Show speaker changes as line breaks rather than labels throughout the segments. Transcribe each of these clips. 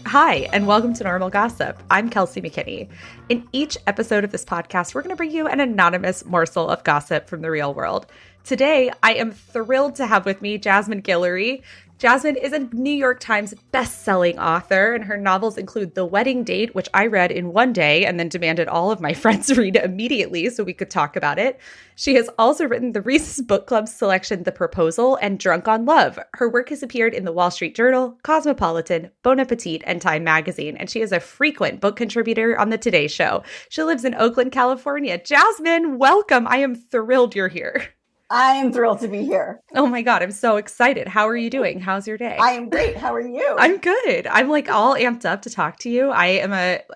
Hi, and welcome to Normal Gossip. I'm Kelsey McKinney. In each episode of this podcast, we're going to bring you an anonymous morsel of gossip from the real world. Today, I am thrilled to have with me Jasmine Guillory. Jasmine is a New York Times best-selling author, and her novels include The Wedding Date, which I read in one day and then demanded all of my friends read immediately so we could talk about it. She has also written the Reese's Book Club selection, The Proposal, and Drunk on Love. Her work has appeared in the Wall Street Journal, Cosmopolitan, Bon Appetit, and Time Magazine, and she is a frequent book contributor on The Today Show. She lives in Oakland, California. Jasmine, welcome. I am thrilled you're here.
I am thrilled to be here.
Oh my God, I'm so excited. How are you doing? How's your day?
I am great. How are you?
I'm good. I'm like all amped up to talk to you.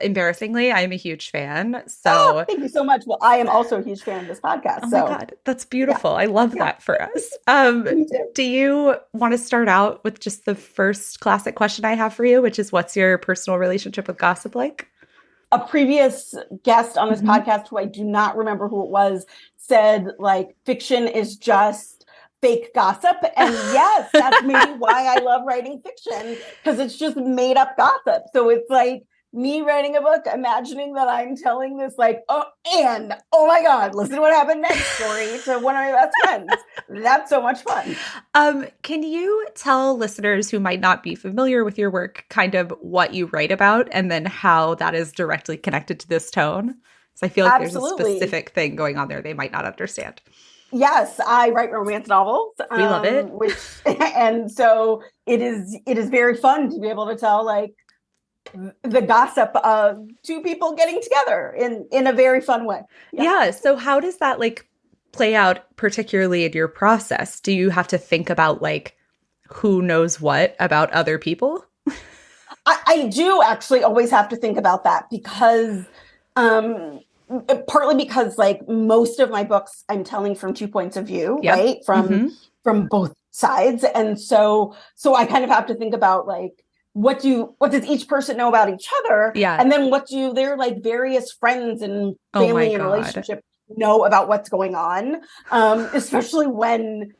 Embarrassingly, I am a huge fan. So
thank you so much. Well, I am also a huge fan of this podcast.
Oh my God, that's beautiful. Yeah. I love that for us. Do you want to start out with just the first classic question I have for you, which is what's your personal relationship with gossip like?
A previous guest on this podcast, who I do not remember who it was, said like fiction is just fake gossip. And yes, that's maybe why I love writing fiction, because it's just made up gossip. So it's like me writing a book, imagining that I'm telling this like, oh my God, listen to what happened next story to one of my best friends. That's so much fun.
Can you tell listeners who might not be familiar with your work kind of what you write about and then how that is directly connected to this tone? So I feel like
Absolutely.
There's a specific thing going on there they might not understand.
Yes, I write romance novels.
We love it.
And so it is very fun to be able to tell like the gossip of two people getting together in a very fun way.
Yeah. So how does that like play out, particularly in your process? Do you have to think about like who knows what about other people?
I do actually always have to think about that because partly because like most of my books I'm telling from two points of view, right? From both sides. And so I kind of have to think about like what does each person know about each other?
Yeah.
And then what do their like various friends and family and relationship know about what's going on? Especially when,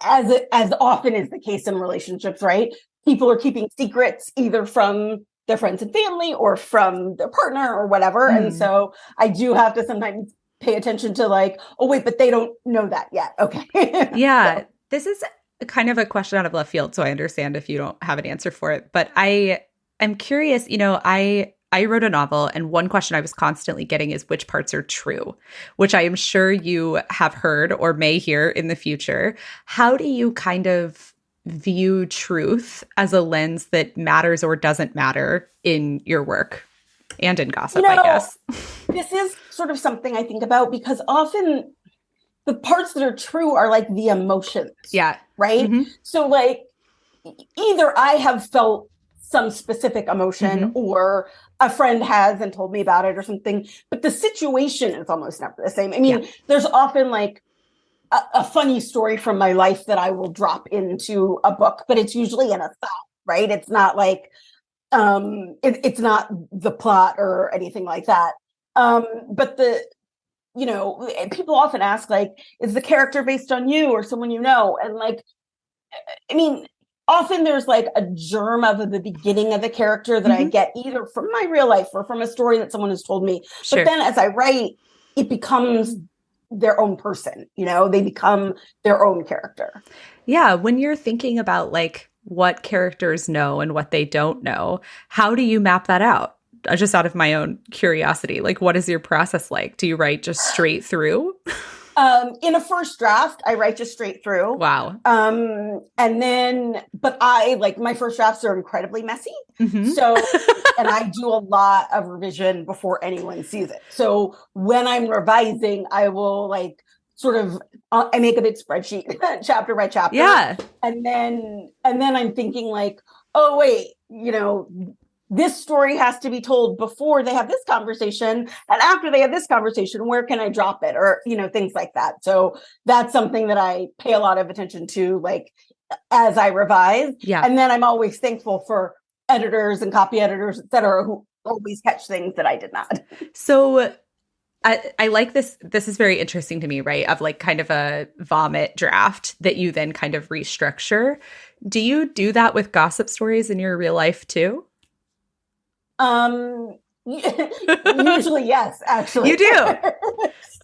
as often is the case in relationships, right? People are keeping secrets either from their friends and family or from their partner or whatever. And so I do have to sometimes pay attention to like, oh wait, but they don't know that yet. Okay.
Yeah. So. This is kind of a question out of left field, so I understand if you don't have an answer for it. But I am curious, I wrote a novel, and one question I was constantly getting is which parts are true, which I am sure you have heard or may hear in the future. How do you kind of view truth as a lens that matters or doesn't matter in your work and in gossip, I guess?
This is sort of something I think about because often the parts that are true are like the emotions.
Yeah.
Right. So like either I have felt some specific emotion or a friend has and told me about it or something, but the situation is almost never the same. I mean, there's often like a funny story from my life that I will drop into a book, but it's usually an aside, right? It's not like, it's not the plot or anything like that. But people often ask, like, is the character based on you or someone you know? And like, I mean, often there's like a germ of the beginning of the character that I get either from my real life or from a story that someone has told me. Sure. But then as I write, it becomes their own person, they become their own character.
Yeah. When you're thinking about like what characters know and what they don't know, how do you map that out? Just out of my own curiosity, like what is your process like? Do you write just straight through?
In a first draft, I write just straight through.
Wow.
But I like my first drafts are incredibly messy. So, and I do a lot of revision before anyone sees it. So when I'm revising, I will like sort of, I make a big spreadsheet chapter by chapter.
Yeah.
And then I'm thinking like, oh wait, this story has to be told before they have this conversation. And after they have this conversation, where can I drop it? Or, things like that. So that's something that I pay a lot of attention to, like, as I revise. Yeah. And then I'm always thankful for editors and copy editors, et cetera, who always catch things that I did not.
So I like this. This is very interesting to me, right? Of like kind of a vomit draft that you then kind of restructure. Do you do that with gossip stories in your real life too?
Usually, yes, actually.
You do.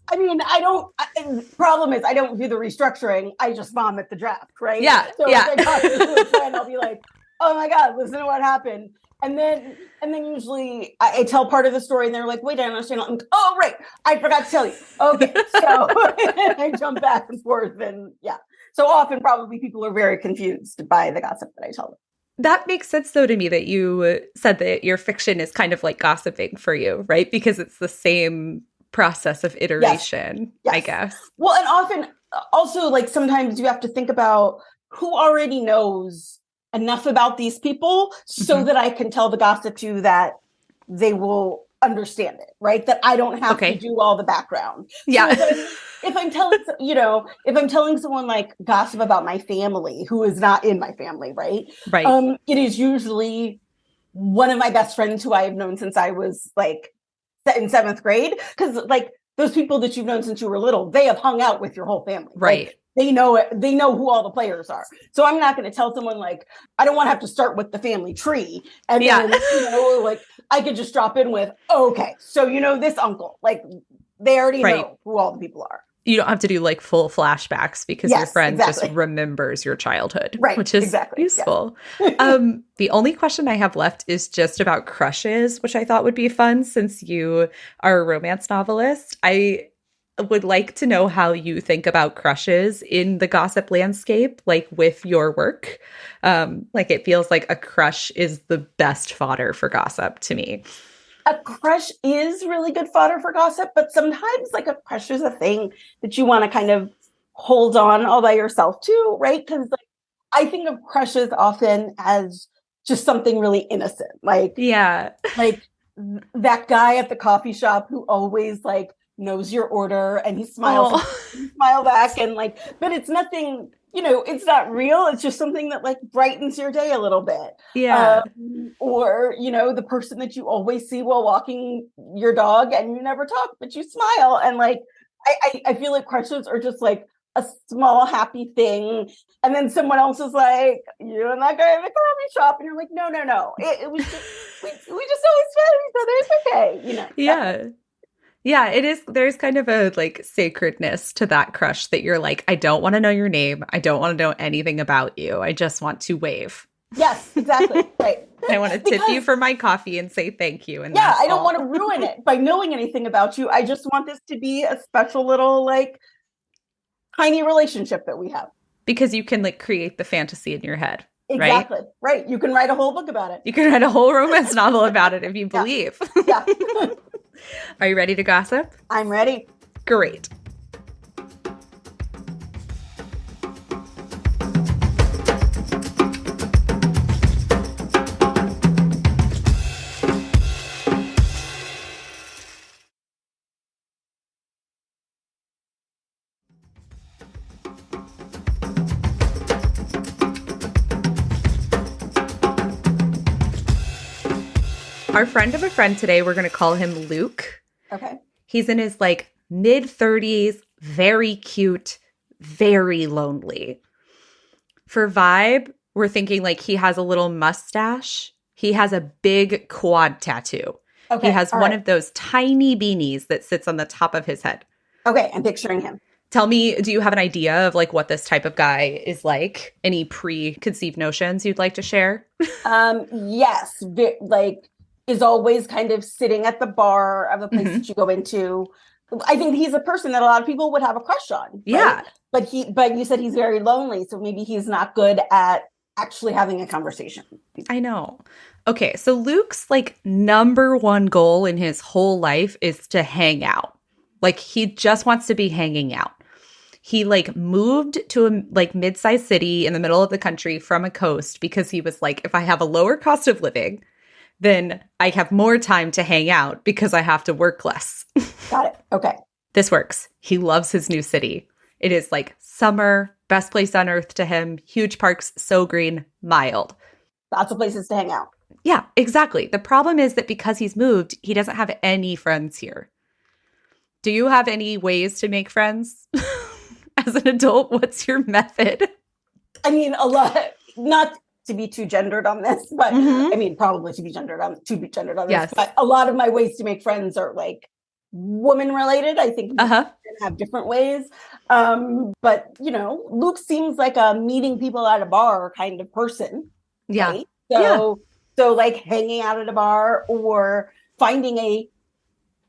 I mean, the problem is I don't do the restructuring. I just vomit the draft, right?
Yeah.
So
yeah.
if I talk to a friend, I'll be like, oh my God, listen to what happened. And then usually I tell part of the story and they're like, wait, I don't understand. I'm like, oh, right. I forgot to tell you. Okay. So I jump back and forth and yeah. So often probably people are very confused by the gossip that I tell them.
That makes sense, though, to me that you said that your fiction is kind of like gossiping for you, right? Because it's the same process of iteration,
yes.
I guess.
Well, and often also like sometimes you have to think about who already knows enough about these people so that I can tell the gossip to that they will understand it, right? That I don't have to do all the background.
Yeah.
So if I'm telling, if I'm telling someone like gossip about my family who is not in my family, right?
Right.
It is usually one of my best friends who I have known since I was like in 7th grade. Because like those people that you've known since you were little, they have hung out with your whole family.
Right.
Like, they know it. They know who all the players are. So I'm not going to tell someone like, I don't want to have to start with the family tree. And then, like I could just drop in with, okay, so this uncle, like they already know who all the people are. You
don't have to do like full flashbacks because your friend just remembers your childhood, which is useful. Yeah. The only question I have left is just about crushes, which I thought would be fun since you are a romance novelist. I would like to know how you think about crushes in the gossip landscape, like with your work. Like it feels like a crush is the best fodder for gossip to me.
A crush is really good fodder for gossip, but sometimes like a crush is a thing that you want to kind of hold on all by yourself too, right? Because like I think of crushes often as just something really innocent. Like, like that guy at the coffee shop who always like knows your order and he smiles, smile back and like, but it's nothing, it's not real. It's just something that like brightens your day a little bit.
Yeah.
Or, the person that you always see while walking your dog and you never talk, but you smile. And like, I feel like crushes are just like a small happy thing. And then someone else is like, you and that guy at the coffee shop. And you're like, no. It was just, we just always met each other. It's okay.
Yeah. Yeah, it is. There's kind of a like sacredness to that crush that you're like, I don't want to know your name. I don't want to know anything about you. I just want to wave.
Yes, exactly. Right.
I want to tip you for my coffee and say thank you. And
I don't want to ruin it by knowing anything about you. I just want this to be a special little like tiny relationship that we have.
Because you can like create the fantasy in your head.
Exactly. Right. You can write a whole book about it.
You can write a whole romance novel about it if you believe.
Yeah.
Are you ready to gossip?
I'm ready.
Great. Our friend of a friend today, we're going to call him Luke.
Okay.
He's in his like mid-30s, very cute, very lonely. For vibe, we're thinking like he has a little mustache. He has a big quad tattoo. Okay. He has one of those tiny beanies that sits on the top of his head.
Okay, I'm picturing him.
Tell me, do you have an idea of like what this type of guy is like? Any preconceived notions you'd like to share?
Yes. Like is always kind of sitting at the bar of the place that you go into. I think he's a person that a lot of people would have a crush on. Right?
Yeah.
But you said he's very lonely. So maybe he's not good at actually having a conversation.
I know. Okay. So Luke's like number one goal in his whole life is to hang out. Like he just wants to be hanging out. He like moved to a like mid-sized city in the middle of the country from a coast because he was like, if I have a lower cost of living, then I have more time to hang out because I have to work less.
Got it. Okay.
This works. He loves his new city. It is like summer, best place on earth to him. Huge parks, so green, mild.
Lots of places to hang out.
Yeah, exactly. The problem is that because he's moved, he doesn't have any friends here. Do you have any ways to make friends? As an adult, what's your method?
I mean, a lot. Not to be too gendered on this, but I mean, probably to be gendered on this.
Yes.
But a lot of my ways to make friends are like woman related. I think we have different ways. But you know, Luke seems like a meeting people at a bar kind of person.
Yeah.
Right? So like hanging out at a bar or finding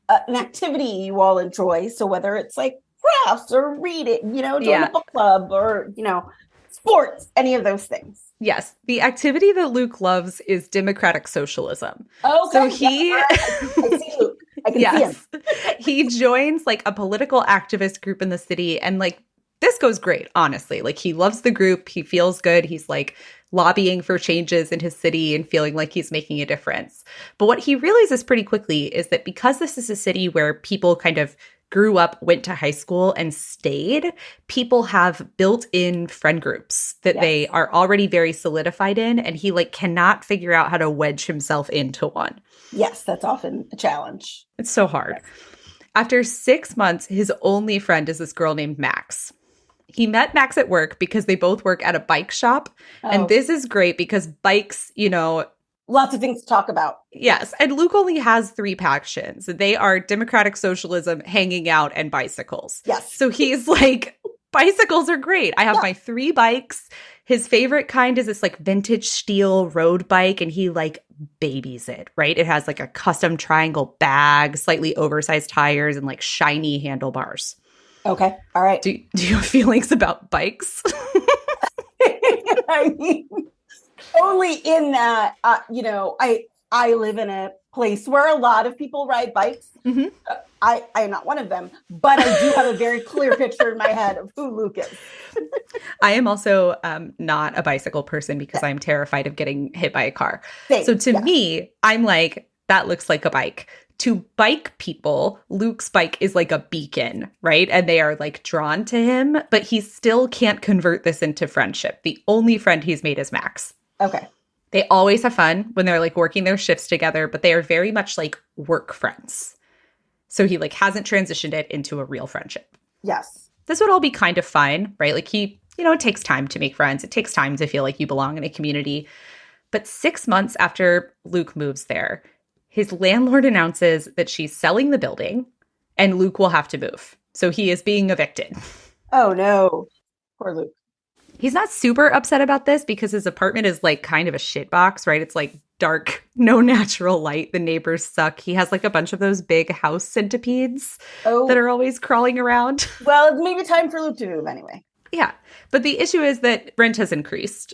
an activity you all enjoy. So whether it's like crafts or reading, you know, join a book club or, you know, sports, any of those things.
Yes. The activity that Luke loves is democratic socialism.
Okay.
So he
I see Luke. I can see him.
He joins like a political activist group in the city, and like this goes great, honestly. Like he loves the group. He feels good. He's like lobbying for changes in his city and feeling like he's making a difference. But what he realizes pretty quickly is that because this is a city where people kind of grew up, went to high school, and stayed, people have built-in friend groups that they are already very solidified in, and he like cannot figure out how to wedge himself into one.
Yes, that's often a challenge.
It's so hard. Yes. After 6 months, his only friend is this girl named Max. He met Max at work because they both work at a bike shop. And this is great because bikes, you know,
lots of things to talk about.
Yes. And Luke only has 3 passions. They are democratic socialism, hanging out, and bicycles.
Yes.
So he's like, bicycles are great. I have my 3 bikes. His favorite kind is this like vintage steel road bike, and he like babies it, right? It has like a custom triangle bag, slightly oversized tires, and like shiny handlebars.
Okay. All right.
Do you have feelings about bikes?
I mean, only in that, you know, I live in a place where a lot of people ride bikes. Mm-hmm. I am not one of them, but I do have a very clear picture in my head of who Luke is.
I am also not a bicycle person because I'm terrified of getting hit by a car.
Same.
So to me, I'm like, that looks like a bike. To bike people, Luke's bike is like a beacon, right? And they are like drawn to him, but he still can't convert this into friendship. The only friend he's made is Max.
Okay.
They always have fun when they're like working their shifts together, but they are very much like work friends. So he like hasn't transitioned it into a real friendship.
Yes.
This would all be kind of fine, right? Like he, you know, it takes time to make friends. It takes time to feel like you belong in a community. But 6 months after Luke moves there, his landlord announces that she's selling the building and Luke will have to move. So he is being evicted.
Oh, no. Poor Luke.
He's not super upset about this because his apartment is like kind of a shitbox, right? It's like dark, no natural light. The neighbors suck. He has like a bunch of those big house centipedes that are always crawling around.
Well, it's maybe time for Luke to move anyway.
Yeah. But the issue is that rent has increased.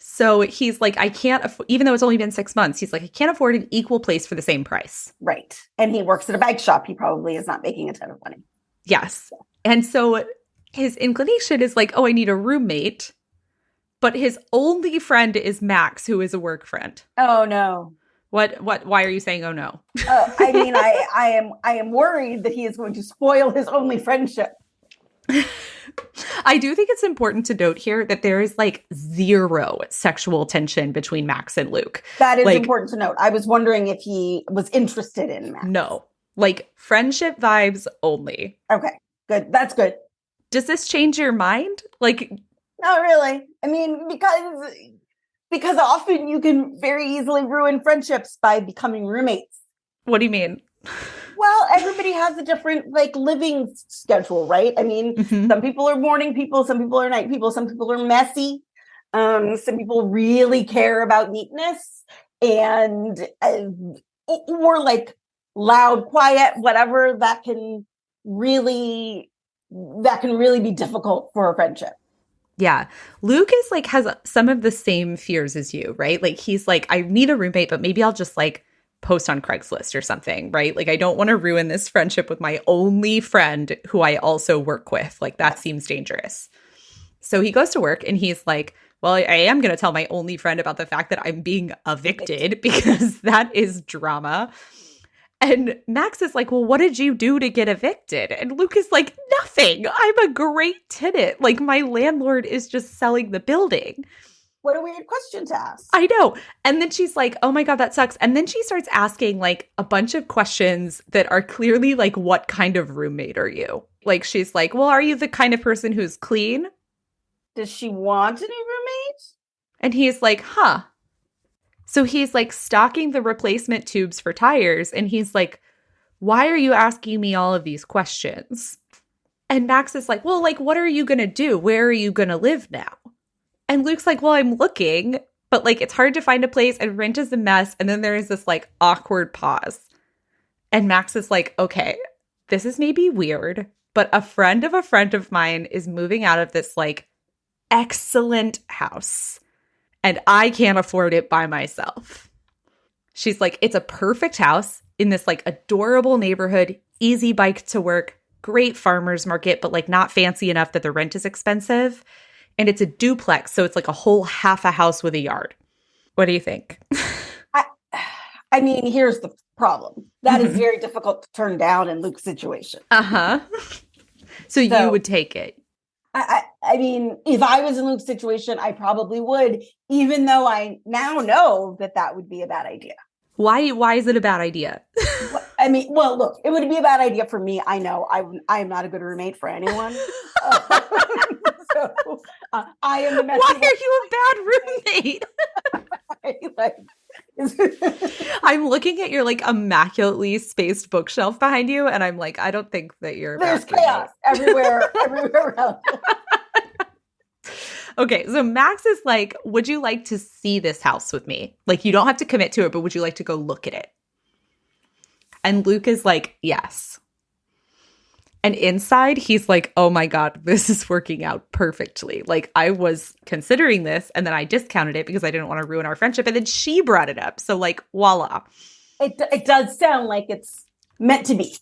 So he's like, I can't, even though it's only been 6 months, he's like, I can't afford an equal place for the same price.
Right. And he works at a bike shop. He probably is not making a ton of money.
Yes. And so his inclination is like, oh, I need a roommate. But his only friend is Max, who is a work friend.
Oh, no.
Why are you saying, oh, no?
I mean, I am worried that he is going to spoil his only friendship.
I do think it's important to note here that there is like 0 sexual tension between Max and Luke.
That is important to note. I was wondering if he was interested in Max.
No, like friendship vibes only.
Okay, good. That's good.
Does this change your mind? Like,
not really. I mean, because often you can very easily ruin friendships by becoming roommates.
What do you mean?
Well, everybody has a different like living schedule, right? I mean, some people are morning people, some people are night people, some people are messy. Some people really care about neatness and or like loud, quiet, whatever that can really be difficult for a friendship.
Yeah. Luke is like has some of the same fears as you, right? Like he's like, I need a roommate, but maybe I'll just like post on Craigslist or something, right? Like I don't want to ruin this friendship with my only friend who I also work with. Like that seems dangerous. So he goes to work and he's like, well, I am going to tell my only friend about the fact that I'm being evicted because that is drama. And Max is like, well, what did you do to get evicted? And Luke is like, nothing. I'm a great tenant. Like my landlord is just selling the building.
What a weird question to ask.
I know. And then she's like, oh my God, that sucks. And then she starts asking like a bunch of questions that are clearly like, what kind of roommate are you? Like, she's like, well, are you the kind of person who's clean?
Does she want a new roommate?
And he's like, huh. So he's like stocking the replacement tubes for tires. And he's like, why are you asking me all of these questions? And Max is like, well, like, what are you going to do? Where are you going to live now? And Luke's like, well, I'm looking, but like, it's hard to find a place and rent is a mess. And then there is this like awkward pause. And Max is like, okay, this is maybe weird, but a friend of mine is moving out of this like excellent house and I can't afford it by myself. She's like, it's a perfect house in this like adorable neighborhood, easy bike to work, great farmer's market, but like not fancy enough that the rent is expensive. And it's a duplex. So it's like a whole half a house with a yard. What do you think?
I mean, here's the problem. That is very difficult to turn down in Luke's situation.
So you would take it.
I mean, if I was in Luke's situation, I probably would, even though I now know that would be a bad idea.
Why is it a bad idea?
I mean, well, look, it would be a bad idea for me. I know I am not a good roommate for anyone. So I am the messy
Why are you a bad roommate? I'm looking at your like immaculately spaced bookshelf behind you, and I'm like, I don't think that you're.
There's chaos everywhere around.
Okay, so Max is like, would you like to see this house with me? Like, you don't have to commit to it, but would you like to go look at it? And Luke is like, yes. And inside, he's like, oh my God, this is working out perfectly. Like, I was considering this, and then I discounted it because I didn't want to ruin our friendship. And then she brought it up. So, like, voila.
It does sound like it's meant to be.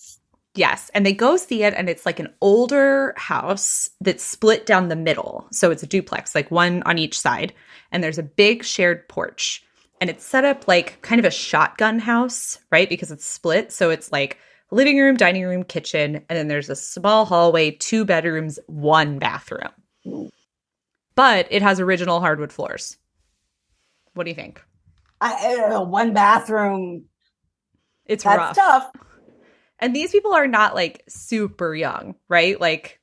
Yes. And they go see it, and it's like an older house that's split down the middle. So it's a duplex, like one on each side. And there's a big shared porch. And it's set up like kind of a shotgun house, right? Because it's split. So it's like living room, dining room, kitchen, and then there's a small hallway, 2 bedrooms, 1 bathroom. But it has original hardwood floors. What do you think?
I don't know, 1 bathroom.
It's
That's
rough.
Tough.
And these people are not like super young, right? Like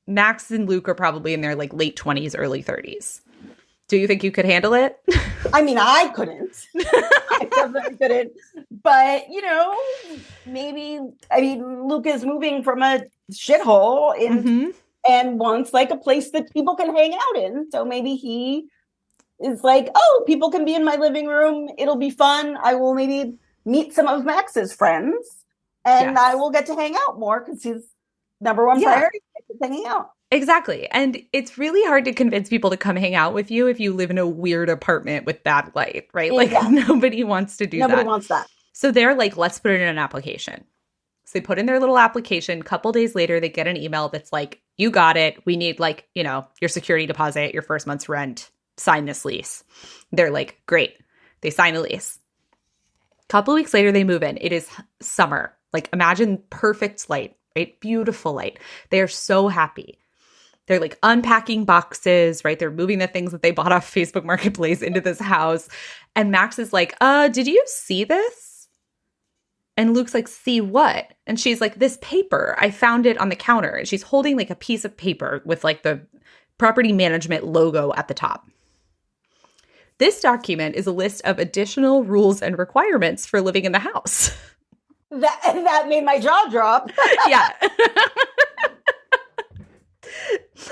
Max and Luke are probably in their like late 20s, early 30s. Do you think you could handle it?
I mean, I couldn't. I definitely couldn't. But, you know, maybe, I mean, Luke is moving from a shithole and wants like a place that people can hang out in. So maybe he is like, oh, people can be in my living room. It'll be fun. I will maybe meet some of Max's friends and I will get to hang out more because his number one priority is hanging out.
Exactly. And it's really hard to convince people to come hang out with you if you live in a weird apartment with bad light, right? Like nobody wants to do that.
Nobody wants that.
So they're like, let's put it in an application. So they put in their little application. A couple days later, they get an email that's like, you got it. We need like, you know, your security deposit, your first month's rent. Sign this lease. They're like, great. They sign a lease. A couple weeks later, they move in. It is summer. Like imagine perfect light, right? Beautiful light. They are so happy. They're like unpacking boxes, right? They're moving the things that they bought off Facebook Marketplace into this house. And Max is like, did you see this? And Luke's like, see what? And she's like, this paper. I found it on the counter. And she's holding like a piece of paper with like the property management logo at the top. This document is a list of additional rules and requirements for living in the house.
That made my jaw drop.
Yeah.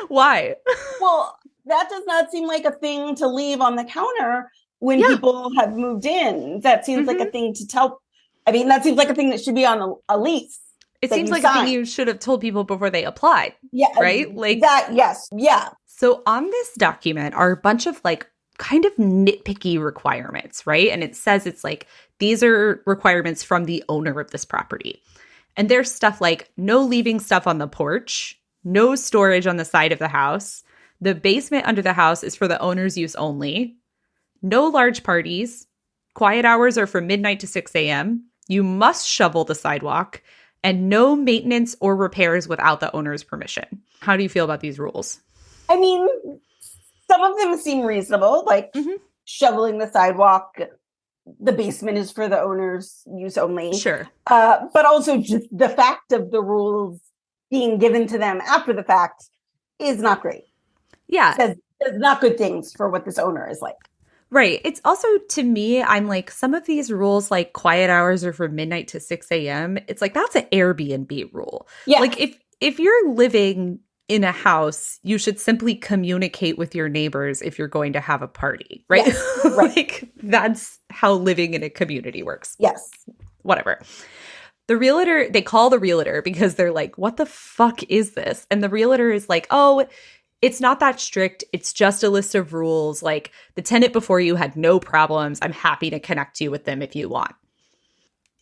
Why?
Well, that does not seem like a thing to leave on the counter when people have moved in. That seems like a thing to tell. I mean, that seems like a thing that should be on a lease.
It seems like a thing you should have told people before they applied. Yeah. Right? Like
that. Yes. Yeah.
So on this document are a bunch of like kind of nitpicky requirements, right? And it says it's like, these are requirements from the owner of this property. And there's stuff like no leaving stuff on the porch, no storage on the side of the house. The basement under the house is for the owner's use only. No large parties. Quiet hours are from midnight to 6 a.m. You must shovel the sidewalk. And no maintenance or repairs without the owner's permission. How do you feel about these rules?
I mean, some of them seem reasonable, like shoveling the sidewalk. The basement is for the owner's use only.
Sure.
But also just the fact of the rules being given to them after the fact is not great.
Yeah.
Says It's not good things for what this owner is like.
Right. It's also, to me, I'm like, some of these rules, like quiet hours are from midnight to 6 a.m. It's like, that's an Airbnb rule.
Yeah.
Like, if you're living in a house, you should simply communicate with your neighbors if you're going to have a party, right?
Yes, right.
Like, that's how living in a community works.
Yes.
Whatever. The realtor, they call the realtor because they're like, what the fuck is this? And the realtor is like, oh, it's not that strict. It's just a list of rules. Like, the tenant before you had no problems. I'm happy to connect you with them if you want.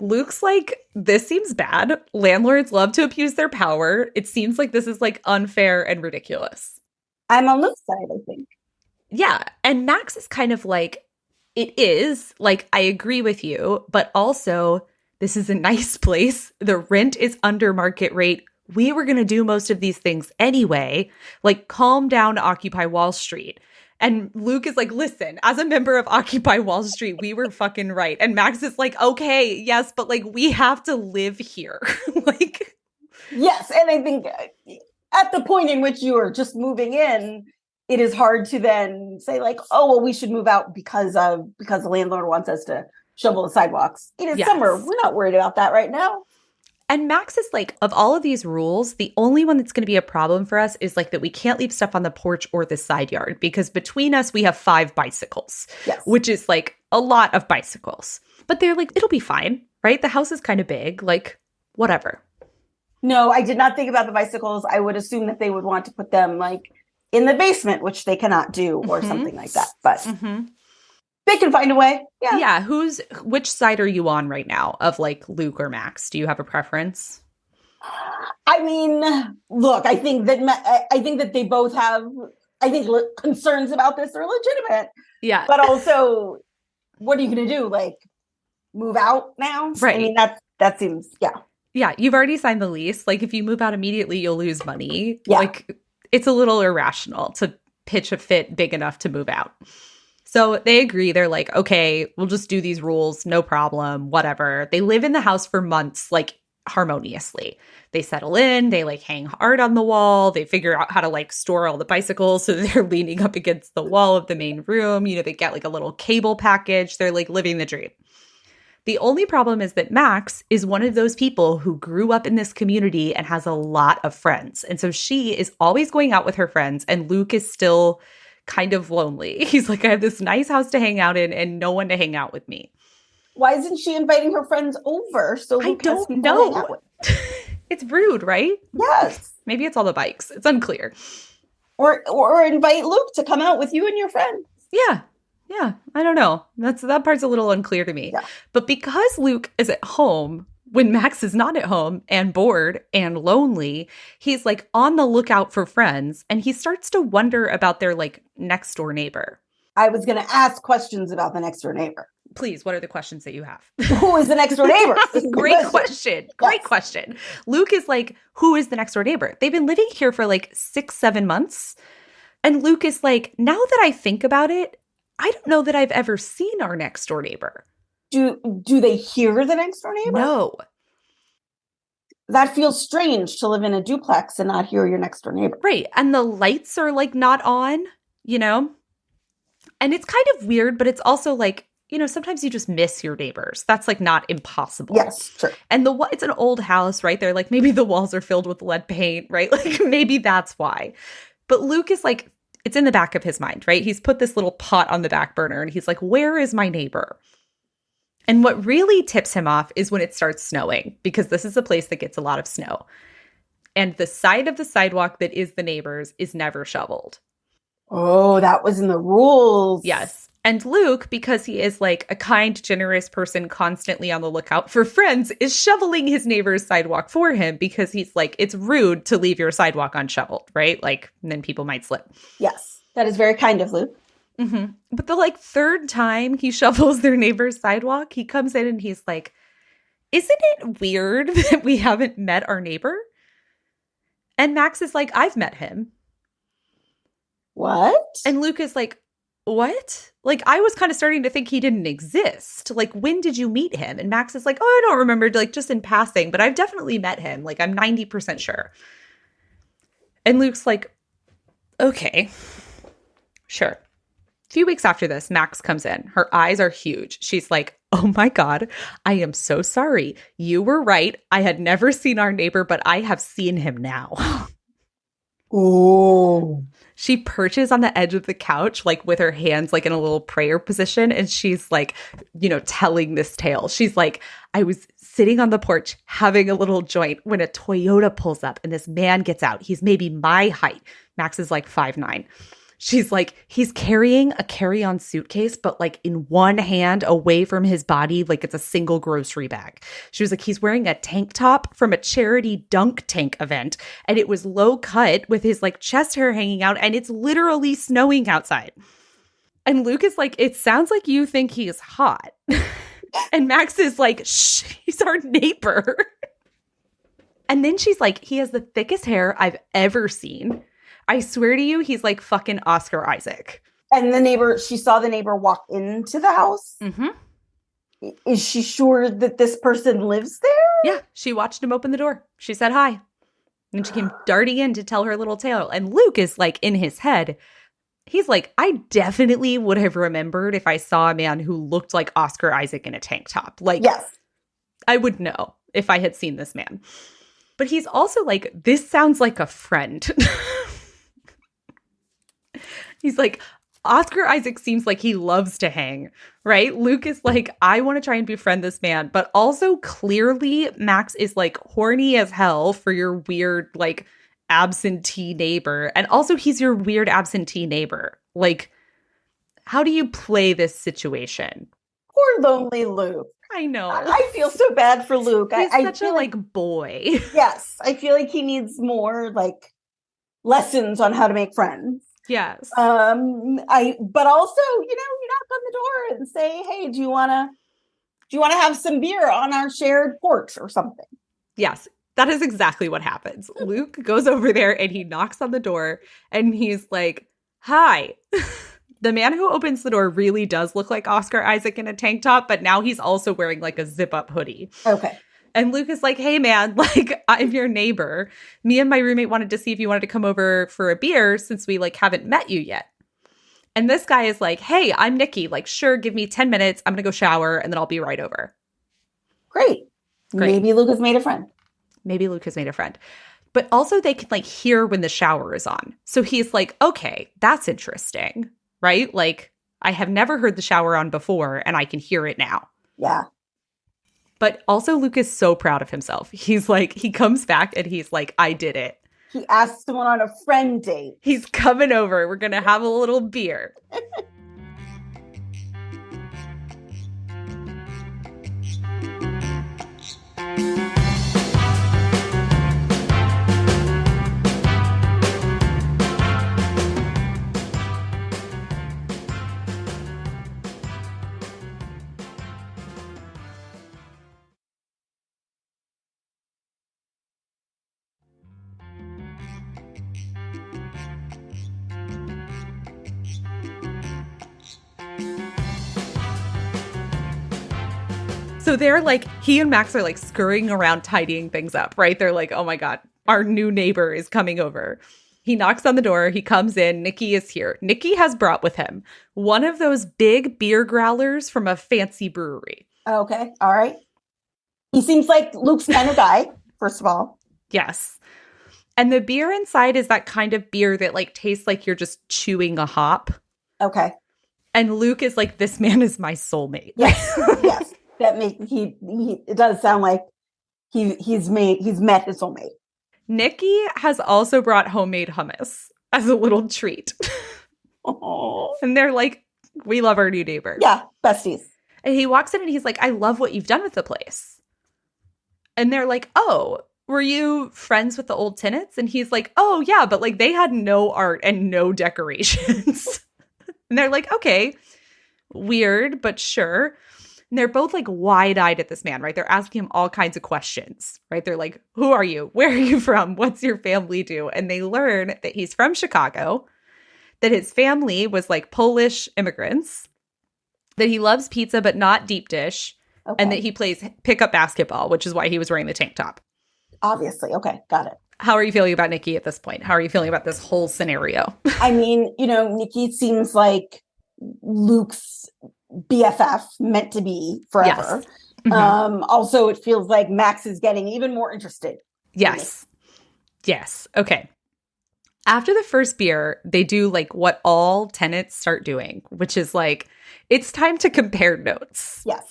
Luke's like, this seems bad. Landlords love to abuse their power. It seems like this is like unfair and ridiculous.
I'm on Luke's side, I think.
Yeah. And Max is kind of like, it is. Like, I agree with you. But also, this is a nice place. The rent is under market rate. We were going to do most of these things anyway. Like, calm down, Occupy Wall Street. And Luke is like, listen, as a member of Occupy Wall Street, we were fucking right. And Max is like, okay, yes, but like, we have to live here. Like,
yes. And I think at the point in which you are just moving in, it is hard to then say like, oh, well, we should move out because the landlord wants us to shovel the sidewalks. It is summer. We're not worried about that right now.
And Max is like, of all of these rules, the only one that's going to be a problem for us is like that we can't leave stuff on the porch or the side yard because between us, we have 5 bicycles, which is like a lot of bicycles. But they're like, it'll be fine, right? The house is kind of big, like whatever.
No, I did not think about the bicycles. I would assume that they would want to put them like in the basement, which they cannot do or something like that. But they can find a way. Yeah.
Yeah. Which side are you on right now of like Luke or Max? Do you have a preference?
I mean, look, I think that they both have, concerns about this are legitimate.
Yeah.
But also, what are you going to do? Like, move out now?
Right.
I mean, that seems, yeah.
Yeah. You've already signed the lease. Like, if you move out immediately, you'll lose money.
Yeah.
Like, it's a little irrational to pitch a fit big enough to move out. So they agree. They're like, okay, we'll just do these rules. No problem. Whatever. They live in the house for months, like harmoniously. They settle in. They like hang art on the wall. They figure out how to like store all the bicycles so they're leaning up against the wall of the main room. You know, they get like a little cable package. They're like living the dream. The only problem is that Max is one of those people who grew up in this community and has a lot of friends. And so she is always going out with her friends, and Luke is still kind of lonely. He's like, I have this nice house to hang out in and no one to hang out with me.
Why isn't she inviting her friends over? So Luke
I don't know. It's rude, right?
Yes.
Maybe it's all the bikes. It's unclear.
Or invite Luke to come out with you and your friend.
Yeah. Yeah. I don't know. That part's a little unclear to me.
Yeah.
But because Luke is at home when Max is not at home and bored and lonely, he's like on the lookout for friends, and he starts to wonder about their like next door neighbor.
I was going to ask questions about the next door neighbor.
Please, what are the questions that you have?
Who is the next door neighbor?
Great question. Great question. Luke is like, who is the next door neighbor? They've been living here for like 6-7 months. And Luke is like, now that I think about it, I don't know that I've ever seen our next door neighbor.
Do they hear the next door neighbor?
No.
That feels strange to live in a duplex and not hear your next door neighbor.
Right. And the lights are like not on, you know? And it's kind of weird, but it's also like, you know, sometimes you just miss your neighbors. That's like not impossible.
Yes, true.
And it's an old house, right? They're like, maybe the walls are filled with lead paint, right? Like maybe that's why. But Luke is like, it's in the back of his mind, right? He's put this little pot on the back burner and he's like, where is my neighbor? And what really tips him off is when it starts snowing, because this is a place that gets a lot of snow. And the side of the sidewalk that is the neighbor's is never shoveled.
Oh, that was in the rules.
Yes. And Luke, because he is like a kind, generous person constantly on the lookout for friends, is shoveling his neighbor's sidewalk for him because he's like, it's rude to leave your sidewalk unshoveled, right? Like, and then people might slip.
Yes. That is very kind of Luke.
Mm-hmm. But the like third time he shovels their neighbor's sidewalk, he comes in and he's like, isn't it weird that we haven't met our neighbor? And Max is like, I've met him.
What?
And Luke is like, what? Like, I was kind of starting to think he didn't exist. Like, when did you meet him? And Max is like, oh, I don't remember, like, just in passing, but I've definitely met him. Like, I'm 90% sure. And Luke's like, okay. Sure. A few weeks after this, Max comes in. Her eyes are huge. She's like, oh my God, I am so sorry. You were right. I had never seen our neighbor, but I have seen him now.
Oh.
She perches on the edge of the couch, like with her hands like in a little prayer position. And she's like, telling this tale. She's like, I was sitting on the porch having a little joint when a Toyota pulls up and this man gets out. He's maybe my height. Max is like 5'9". She's like, he's carrying a carry-on suitcase, but like in one hand away from his body, like it's a single grocery bag. She was like, he's wearing a tank top from a charity dunk tank event. And it was low cut with his like chest hair hanging out. And it's literally snowing outside. And Luke is like, it sounds like you think he's hot. And Max is like, shh, he's our neighbor. And then she's like, he has the thickest hair I've ever seen. I swear to you, he's like fucking Oscar Isaac.
And she saw the neighbor walk into the house.
Mm-hmm.
Is she sure that this person lives there?
Yeah, she watched him open the door. She said hi. And she came darting in to tell her little tale. And Luke is like in his head. He's like, I definitely would have remembered if I saw a man who looked like Oscar Isaac in a tank top. Like,
yes,
I would know if I had seen this man. But he's also like, this sounds like a friend. He's like, Oscar Isaac seems like he loves to hang, right? Luke is like, I want to try and befriend this man. But also clearly Max is like horny as hell for your weird like absentee neighbor. And also he's your weird absentee neighbor. Like, how do you play this situation?
Poor lonely Luke.
I know.
I feel so bad for Luke.
He's
I
such a like boy.
Yes. I feel like he needs more like lessons on how to make friends.
Yes.
But also, you knock on the door and say, hey, do you want to have some beer on our shared porch or something?
Yes. That is exactly what happens. Luke goes over there and he knocks on the door and he's like, hi. The man who opens the door really does look like Oscar Isaac in a tank top, but now he's also wearing like a zip-up hoodie.
Okay.
And Luke is like, hey, man, like, I'm your neighbor. Me and my roommate wanted to see if you wanted to come over for a beer since we, like, haven't met you yet. And this guy is like, hey, I'm Nikki. Like, sure, give me 10 minutes. I'm going to go shower, and then I'll be right over.
Great. Maybe Luke has made a friend.
Maybe Luke has made a friend. But also they can, like, hear when the shower is on. So he's like, okay, that's interesting, right? Like, I have never heard the shower on before, and I can hear it now.
Yeah.
But also Luke is so proud of himself. He's like, he comes back and he's like, I did it.
He asked someone on a friend date.
He's coming over. We're going to have a little beer. So they're like, he and Max are like scurrying around tidying things up, right? They're like, oh my God, our new neighbor is coming over. He knocks on the door. He comes in. Nikki is here. Nikki has brought with him one of those big beer growlers from a fancy brewery.
Okay. All right. He seems like Luke's kind of guy, first of all.
Yes. And the beer inside is that kind of beer that like tastes like you're just chewing a hop.
Okay.
And Luke is like, this man is my soulmate.
Yes. Yes. That makes it does sound like he's met his soulmate.
Nikki has also brought homemade hummus as a little treat.
Oh.
And they're like, we love our new neighbor.
Yeah, besties.
And he walks in and he's like, I love what you've done with the place. And they're like, oh, were you friends with the old tenants? And he's like, oh yeah, but like they had no art and no decorations. And they're like, okay, weird, but sure. And they're both like wide-eyed at this man, right? They're asking him all kinds of questions, right? They're like, who are you? Where are you from? What's your family do? And they learn that he's from Chicago, that his family was like Polish immigrants, that he loves pizza but not deep dish,
okay.
And that he plays pickup basketball, which is why he was wearing the tank top.
Obviously. Okay, got it.
How are you feeling about Nikki at this point? How are you feeling about this whole scenario?
I mean, Nikki seems like Luke's BFF, meant to be forever.
Yes. Mm-hmm.
Also, it feels like Max is getting even more interested.
Yes. Yes. Okay. After the first beer, they do like what all tenants start doing, which is like, it's time to compare notes.
Yes.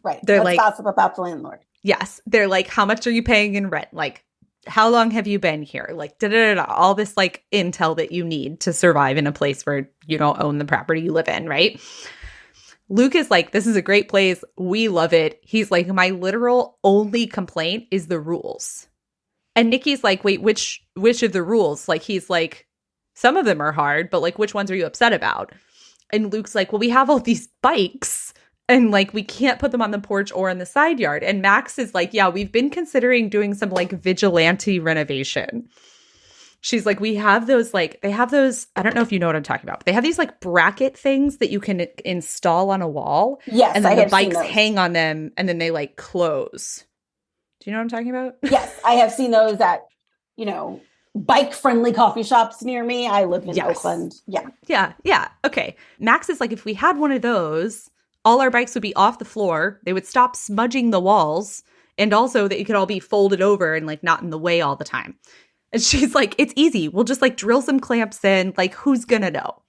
Right.
They're
Let's
like,
gossip about the landlord.
Yes. They're like, how much are you paying in rent? Like, how long have you been here? Like, all this like intel that you need to survive in a place where you don't own the property you live in, right? Luke is like, this is a great place. We love it. He's like, my literal only complaint is the rules. And Nikki's like, wait, which of the rules? Like, he's like, some of them are hard, but like, which ones are you upset about? And Luke's like, well, we have all these bikes and like, we can't put them on the porch or in the side yard. And Max is like, yeah, we've been considering doing some like vigilante renovation. She's like, we have those, like, they have those, I don't know if you know what I'm talking about, but they have these like bracket things that you can install on a wall.
Yes,
and then the bikes hang on them and then they like close. Do you know what I'm talking about?
Yes, I have seen those at, bike-friendly coffee shops near me. I live in Oakland. Yeah.
Yeah. Okay. Max is like, if we had one of those, all our bikes would be off the floor. They would stop smudging the walls. And also that you could all be folded over and like not in the way all the time. And she's like, it's easy. We'll just like drill some clamps in. Like, who's gonna know?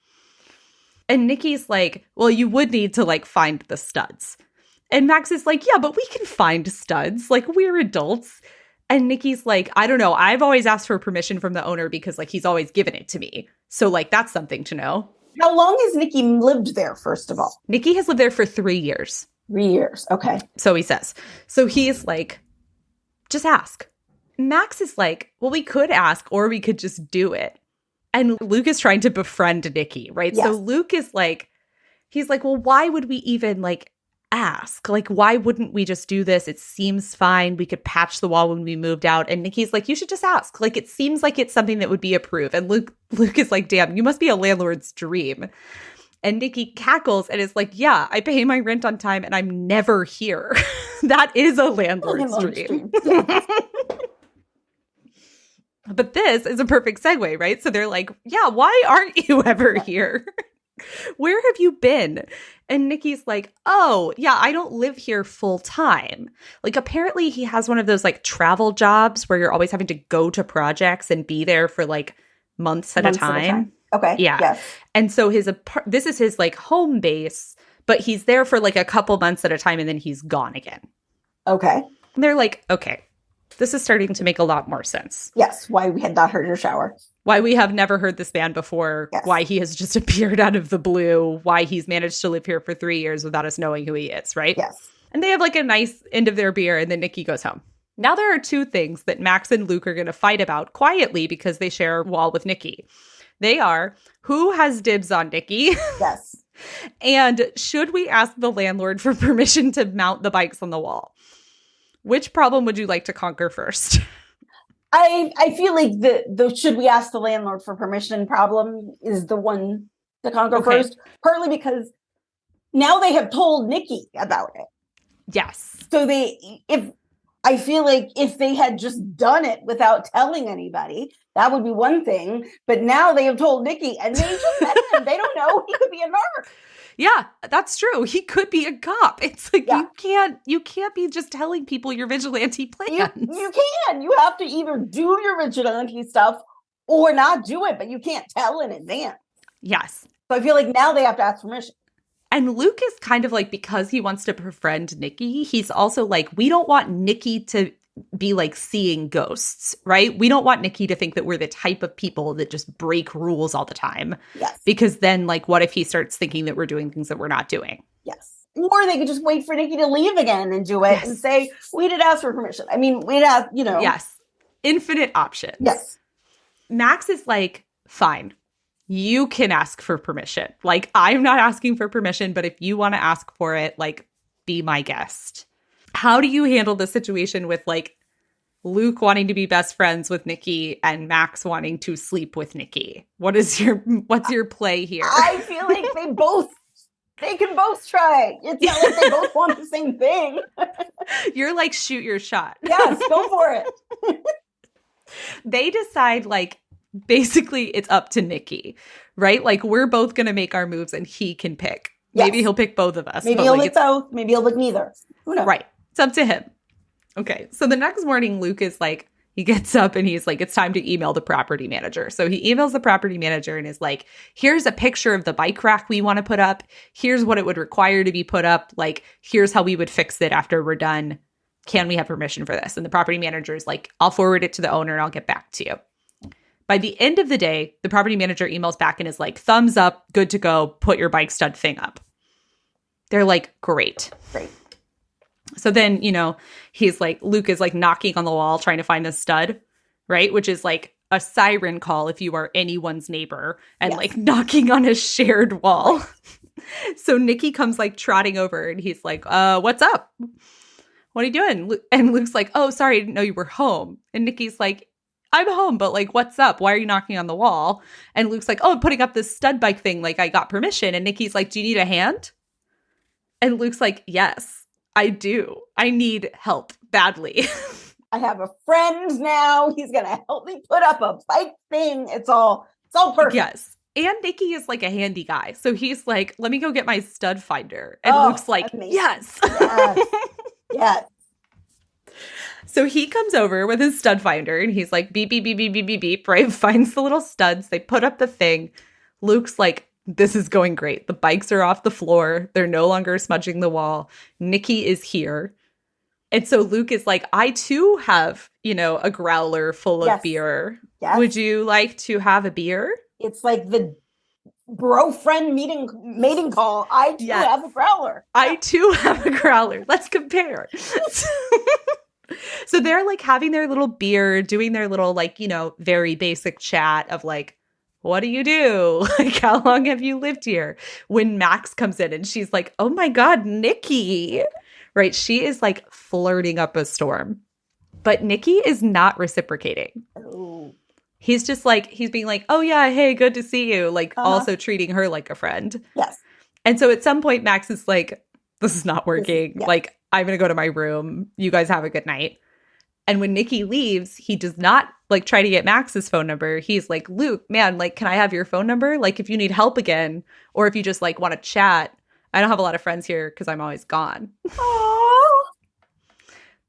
And Nikki's like, well, you would need to like find the studs. And Max is like, yeah, but we can find studs. Like, we're adults. And Nikki's like, I don't know. I've always asked for permission from the owner because like he's always given it to me. So like, that's something to know.
How long has Nikki lived there, first of all?
Nikki has lived there for 3 years.
3 years. Okay.
So he says. So he's like, just ask. Max is like, well, we could ask or we could just do it. And Luke is trying to befriend Nikki, right? Yes. So Luke is like, he's like, well, why would we even like ask? Like, why wouldn't we just do this? It seems fine. We could patch the wall when we moved out. And Nikki's like, you should just ask. Like, it seems like it's something that would be approved. And Luke is like, damn, you must be a landlord's dream. And Nikki cackles and is like, yeah, I pay my rent on time and I'm never here. That is a landlord's dream. Yes. But this is a perfect segue, right? So they're like, yeah, why aren't you ever here? Where have you been? And Nikki's like, oh, yeah, I don't live here full time. Like, apparently he has one of those like travel jobs where you're always having to go to projects and be there for like months at a time.
Okay.
Yeah. Yes. And so this is his like home base, but he's there for like a couple months at a time and then he's gone again.
Okay.
And they're like, okay, this is starting to make a lot more sense.
Yes. Why we had not heard your shower.
Why we have never heard this man before. Yes. Why he has just appeared out of the blue. Why he's managed to live here for 3 years without us knowing who he is, right?
Yes.
And they have like a nice end of their beer and then Nikki goes home. Now there are two things that Max and Luke are going to fight about quietly because they share a wall with Nikki. They are, who has dibs on Nikki?
Yes.
And should we ask the landlord for permission to mount the bikes on the wall? Which problem would you like to conquer first?
I feel like the should we ask the landlord for permission problem is the one to conquer first. Partly because now they have told Nikki about it.
Yes.
So I feel like if they had just done it without telling anybody, that would be one thing. But now they have told Nikki and they just met him. They don't know. He could be a narc.
Yeah, that's true. He could be a cop. It's like, you can't be just telling people your vigilante plans.
You can. You have to either do your vigilante stuff or not do it, but you can't tell in advance.
Yes.
So I feel like now they have to ask permission.
And Luke is kind of like, because he wants to befriend Nikki, he's also like, we don't want Nikki to be like seeing ghosts, right? We don't want Nikki to think that we're the type of people that just break rules all the time.
Yes.
Because then like, what if he starts thinking that we're doing things that we're not doing?
Yes. Or they could just wait for Nikki to leave again and do it and say, we did ask for permission. I mean, we'd ask,
Yes. Infinite options.
Yes.
Max is like, fine. You can ask for permission. Like, I'm not asking for permission, but if you want to ask for it, like, be my guest. How do you handle the situation with like Luke wanting to be best friends with Nikki and Max wanting to sleep with Nikki? What's your play here?
I feel like they can both try. It's not like they both want the same thing.
You're like, shoot your shot.
Yes, go for it.
They decide, like, basically it's up to Nikki, right? Like, we're both going to make our moves and he can pick.
Yes.
Maybe he'll pick both of us.
Maybe he'll pick both. Maybe he'll pick neither. Who knows?
Right. It's up to him. Okay. So the next morning, Luke is like, he gets up and he's like, it's time to email the property manager. So he emails the property manager and is like, here's a picture of the bike rack we want to put up. Here's what it would require to be put up. Like, here's how we would fix it after we're done. Can we have permission for this? And the property manager is like, I'll forward it to the owner and I'll get back to you. By the end of the day, the property manager emails back and is like, thumbs up, good to go, put your bike stud thing up. They're like, great. So then, you know, he's like, Luke is like knocking on the wall trying to find the stud, right? Which is like a siren call if you are anyone's neighbor and like knocking on a shared wall. So Nikki comes like trotting over and he's like, what's up? What are you doing? And Luke's like, oh, sorry, I didn't know you were home. And Nikki's like, I'm home, but like, what's up? Why are you knocking on the wall? And Luke's like, oh, I'm putting up this stud bike thing. Like, I got permission. And Nikki's like, do you need a hand? And Luke's like, yes, I do. I need help badly.
I have a friend now. He's going to help me put up a bike thing. It's all perfect.
Yes. And Nikki is like a handy guy. So he's like, let me go get my stud finder. And Luke's like, amazing. Yes.
Yes.
So he comes over with his stud finder and he's like, beep, beep, beep, beep, beep, beep, beep, right? Finds the little studs. They put up the thing. Luke's like, this is going great. The bikes are off the floor. They're no longer smudging the wall. Nikki is here. And so Luke is like, I too have, you know, a growler full of beer. Yes. Would you like to have a beer?
It's like the bro-friend mating call. I too have a growler.
I too have a growler. Let's compare. So they're like having their little beer, doing their little like, you know, very basic chat of like, what do you do? Like, how long have you lived here? When Max comes in and she's like, oh my God, Nikki, right? She is like flirting up a storm, but Nikki is not reciprocating.
Oh.
He's just like, he's being like, oh yeah, hey, good to see you. Like also treating her like a friend.
Yes.
And so at some point, Max is like, this is not working. Like, I'm going to go to my room. You guys have a good night. And when Nikki leaves, he does not like try to get Max's phone number. He's like, Luke, man, like, can I have your phone number? Like, if you need help again, or if you just like want to chat. I don't have a lot of friends here because I'm always gone.
Oh,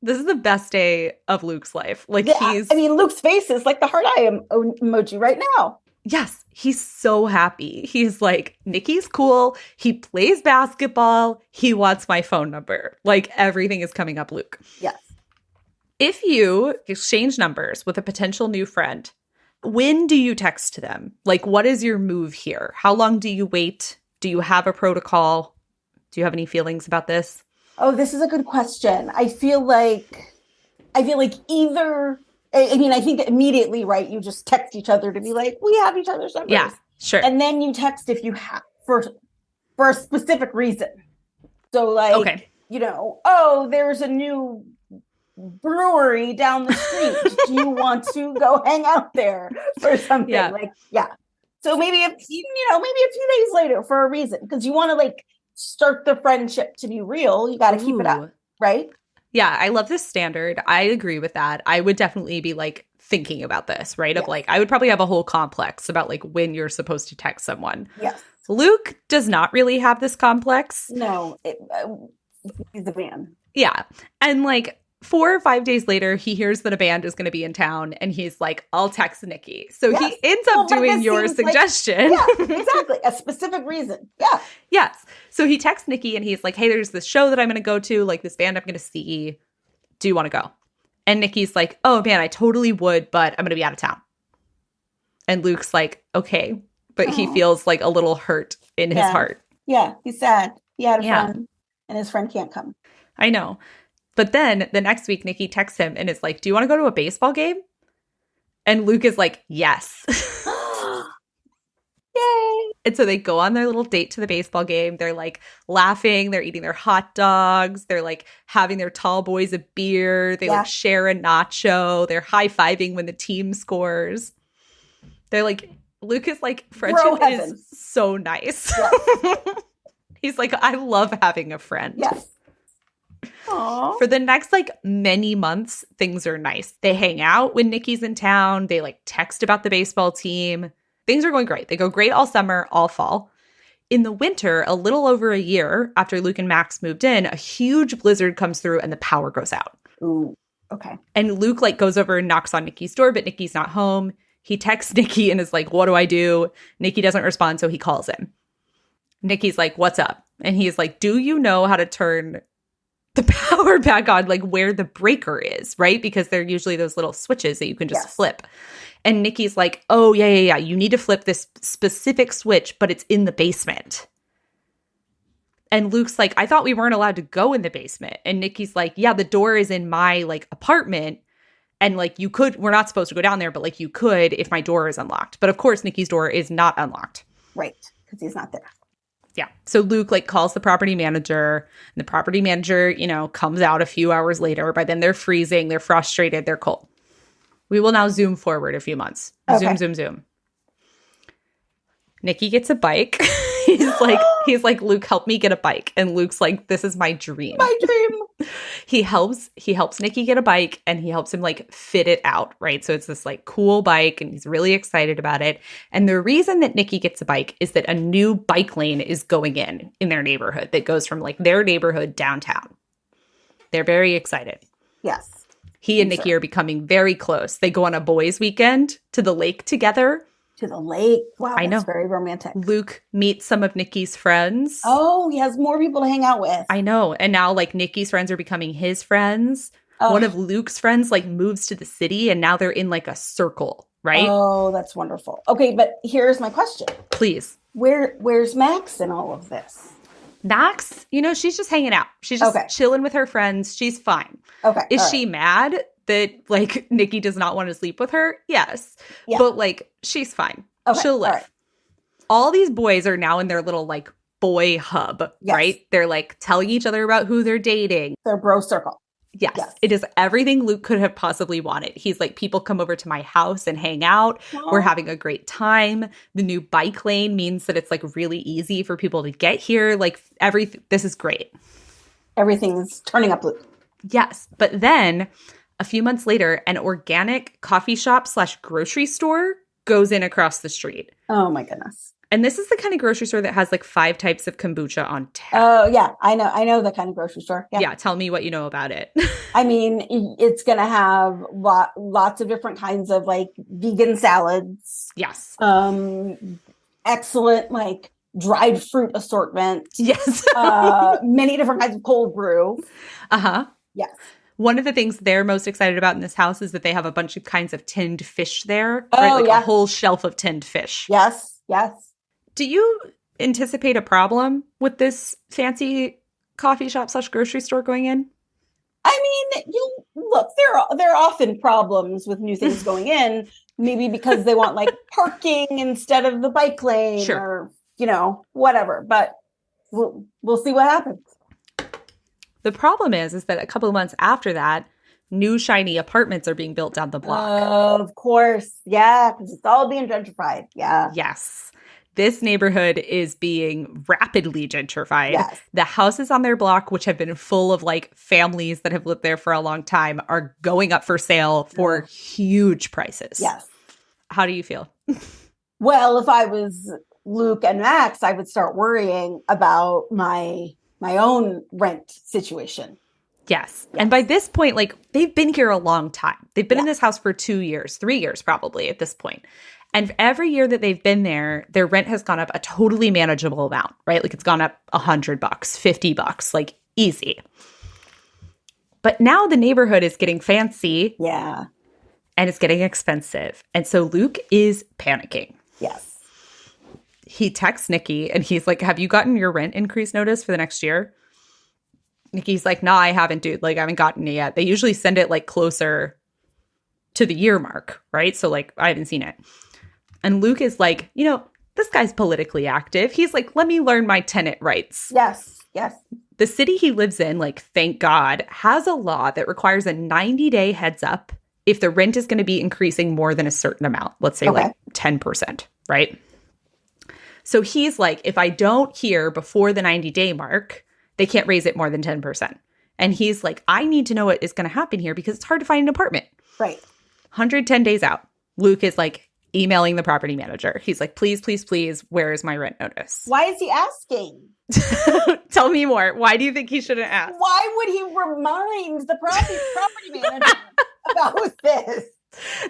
this is the best day of Luke's life. Like
Luke's face is like the heart eye emoji right now.
Yes, he's so happy. He's like, Nikki's cool. He plays basketball. He wants my phone number. Like, everything is coming up Luke.
Yes.
If you exchange numbers with a potential new friend, when do you text them? Like, what is your move here? How long do you wait? Do you have a protocol? Do you have any feelings about this?
Oh, this is a good question. I feel like either, I think that immediately, right, you just text each other to be like, we have each other's numbers.
Yeah, sure.
And then you text if you have, for a specific reason. So like, okay. You know, oh, there's a new brewery down the street. Do you want to go hang out there or something?
Yeah.
Like, yeah. So maybe maybe a few days later for a reason, because you want to like start the friendship to be real. You got to keep it up, right?
Yeah, I love this standard. I agree with that. I would definitely be like thinking about this, right? Of like, I would probably have a whole complex about like when you're supposed to text someone.
Yes.
Luke does not really have this complex.
No, he's a man.
Yeah. And like 4 or 5 days later, he hears that a band is going to be in town and he's like, I'll text Nikki. So he ends up doing your suggestion.
Like, yeah, exactly. A specific reason. Yeah.
Yes. So he texts Nikki and he's like, hey, there's this show that I'm going to go to, like this band I'm going to see. Do you want to go? And Nikki's like, oh man, I totally would, but I'm going to be out of town. And Luke's like, okay. But he feels like a little hurt in his heart.
Yeah. He's sad. He had a friend and his friend can't come.
I know. But then the next week, Nikki texts him and is like, do you want to go to a baseball game? And Luke is like, yes.
Yay.
And so they go on their little date to the baseball game. They're like laughing. They're eating their hot dogs. They're like having their tall boys a beer. They like share a nacho. They're high-fiving when the team scores. They're like, Luke is like, friendship is so nice. Yes. He's like, I love having a friend.
Yes. Aww.
For the next like many months, things are nice. They hang out when Nikki's in town. They like text about the baseball team. Things are going great. They go great all summer, all fall. In the winter, a little over a year after Luke and Max moved in, a huge blizzard comes through and the power goes out.
Ooh, okay.
And Luke like goes over and knocks on Nikki's door, but Nikki's not home. He texts Nikki and is like, what do I do? Nikki doesn't respond, so he calls him. Nikki's like, what's up? And he's like, do you know how to turn the power back on, like where the breaker is, right? Because they're usually those little switches that you can just flip. And Nikki's like, oh, yeah. You need to flip this specific switch, but it's in the basement. And Luke's like, I thought we weren't allowed to go in the basement. And Nikki's like, yeah, the door is in my like apartment. And like we're not supposed to go down there, but like you could if my door is unlocked. But of course, Nikki's door is not unlocked.
Right, because he's not there.
Yeah. So Luke like calls the property manager, and the property manager, comes out a few hours later. By then they're freezing, they're frustrated, they're cold. We will now zoom forward a few months.
Okay.
Zoom. Nikki gets a bike. he's like, Luke, help me get a bike. And Luke's like, this is my dream.
My dream.
He helps Nikki get a bike, and he helps him like fit it out, right? So it's this like cool bike, and he's really excited about it. And the reason that Nikki gets a bike is that a new bike lane is going in their neighborhood that goes from like their neighborhood downtown. They're very excited.
Yes.
He and Nikki are becoming very close. They go on a boys' weekend to the lake together.
To the lake. Wow,
I know.
That's very romantic.
Luke meets some of Nikki's friends.
Oh, he has more people to hang out with.
I know. And now like Nikki's friends are becoming his friends. Oh. One of Luke's friends like moves to the city, and now they're in like a circle, right?
Oh, that's wonderful. Okay, but here's my question.
Please.
Where's Max in all of this?
Max, she's just hanging out. She's just chilling with her friends. She's fine.
Okay.
Is she mad that like Nikki does not want to sleep with her? Yes. Yeah. But like she's fine. Okay. She'll live. All these boys are now in their little like boy hub, right? They're like telling each other about who they're dating.
Their bro circle.
Yes. It is everything Luke could have possibly wanted. He's like, people come over to my house and hang out. Aww. We're having a great time. The new bike lane means that it's like really easy for people to get here. Like this is great.
Everything's turning up, Luke.
Yes. But then a few months later, an organic coffee shop / grocery store goes in across the street.
Oh my goodness.
And this is the kind of grocery store that has like 5 types of kombucha on tap.
Oh, yeah. I know the kind of grocery store.
Yeah. Tell me what you know about it.
I mean, it's going to have lots of different kinds of like vegan salads.
Yes.
Excellent like dried fruit assortment.
Yes.
Many different kinds of cold brew.
Uh-huh.
Yes.
One of the things they're most excited about in this house is that they have a bunch of kinds of tinned fish there.
Oh,
right? Like a whole shelf of tinned fish.
Yes.
Do you anticipate a problem with this fancy coffee shop / grocery store going in?
I mean, look, there are often problems with new things going in, maybe because they want like parking instead of the bike lane or, whatever. But we'll see what happens.
The problem is that a couple of months after that, new shiny apartments are being built down the block.
Of course. Yeah, because it's all being gentrified. Yeah.
Yes. This neighborhood is being rapidly gentrified.
Yes.
The houses on their block, which have been full of like families that have lived there for a long time, are going up for sale for huge prices.
Yes.
How do you feel?
Well, if I was Luke and Max, I would start worrying about my own rent situation.
Yes. And by this point, like they've been here a long time. They've been in this house for 2 years, 3 years probably at this point. And every year that they've been there, their rent has gone up a totally manageable amount, right? Like it's gone up $100, $50, like easy. But now the neighborhood is getting fancy.
Yeah.
And it's getting expensive. And so Luke is panicking.
Yes.
He texts Nikki and he's like, have you gotten your rent increase notice for the next year? Nikki's like, nah, I haven't, dude. Like, I haven't gotten it yet. They usually send it like closer to the year mark, right? So like, I haven't seen it. And Luke is like, this guy's politically active. He's like, let me learn my tenant rights.
Yes.
The city he lives in, like, thank God, has a law that requires a 90-day heads up if the rent is going to be increasing more than a certain amount. Let's say like 10%, right? So he's like, if I don't hear before the 90-day mark, they can't raise it more than 10%. And he's like, I need to know what is going to happen here because it's hard to find an apartment.
Right.
110 days out. Luke is like emailing the property manager. He's like, please, please, please, where is my rent notice?
Why is he asking?
Tell me more. Why do you think he shouldn't ask?
Why would he remind the property manager about this?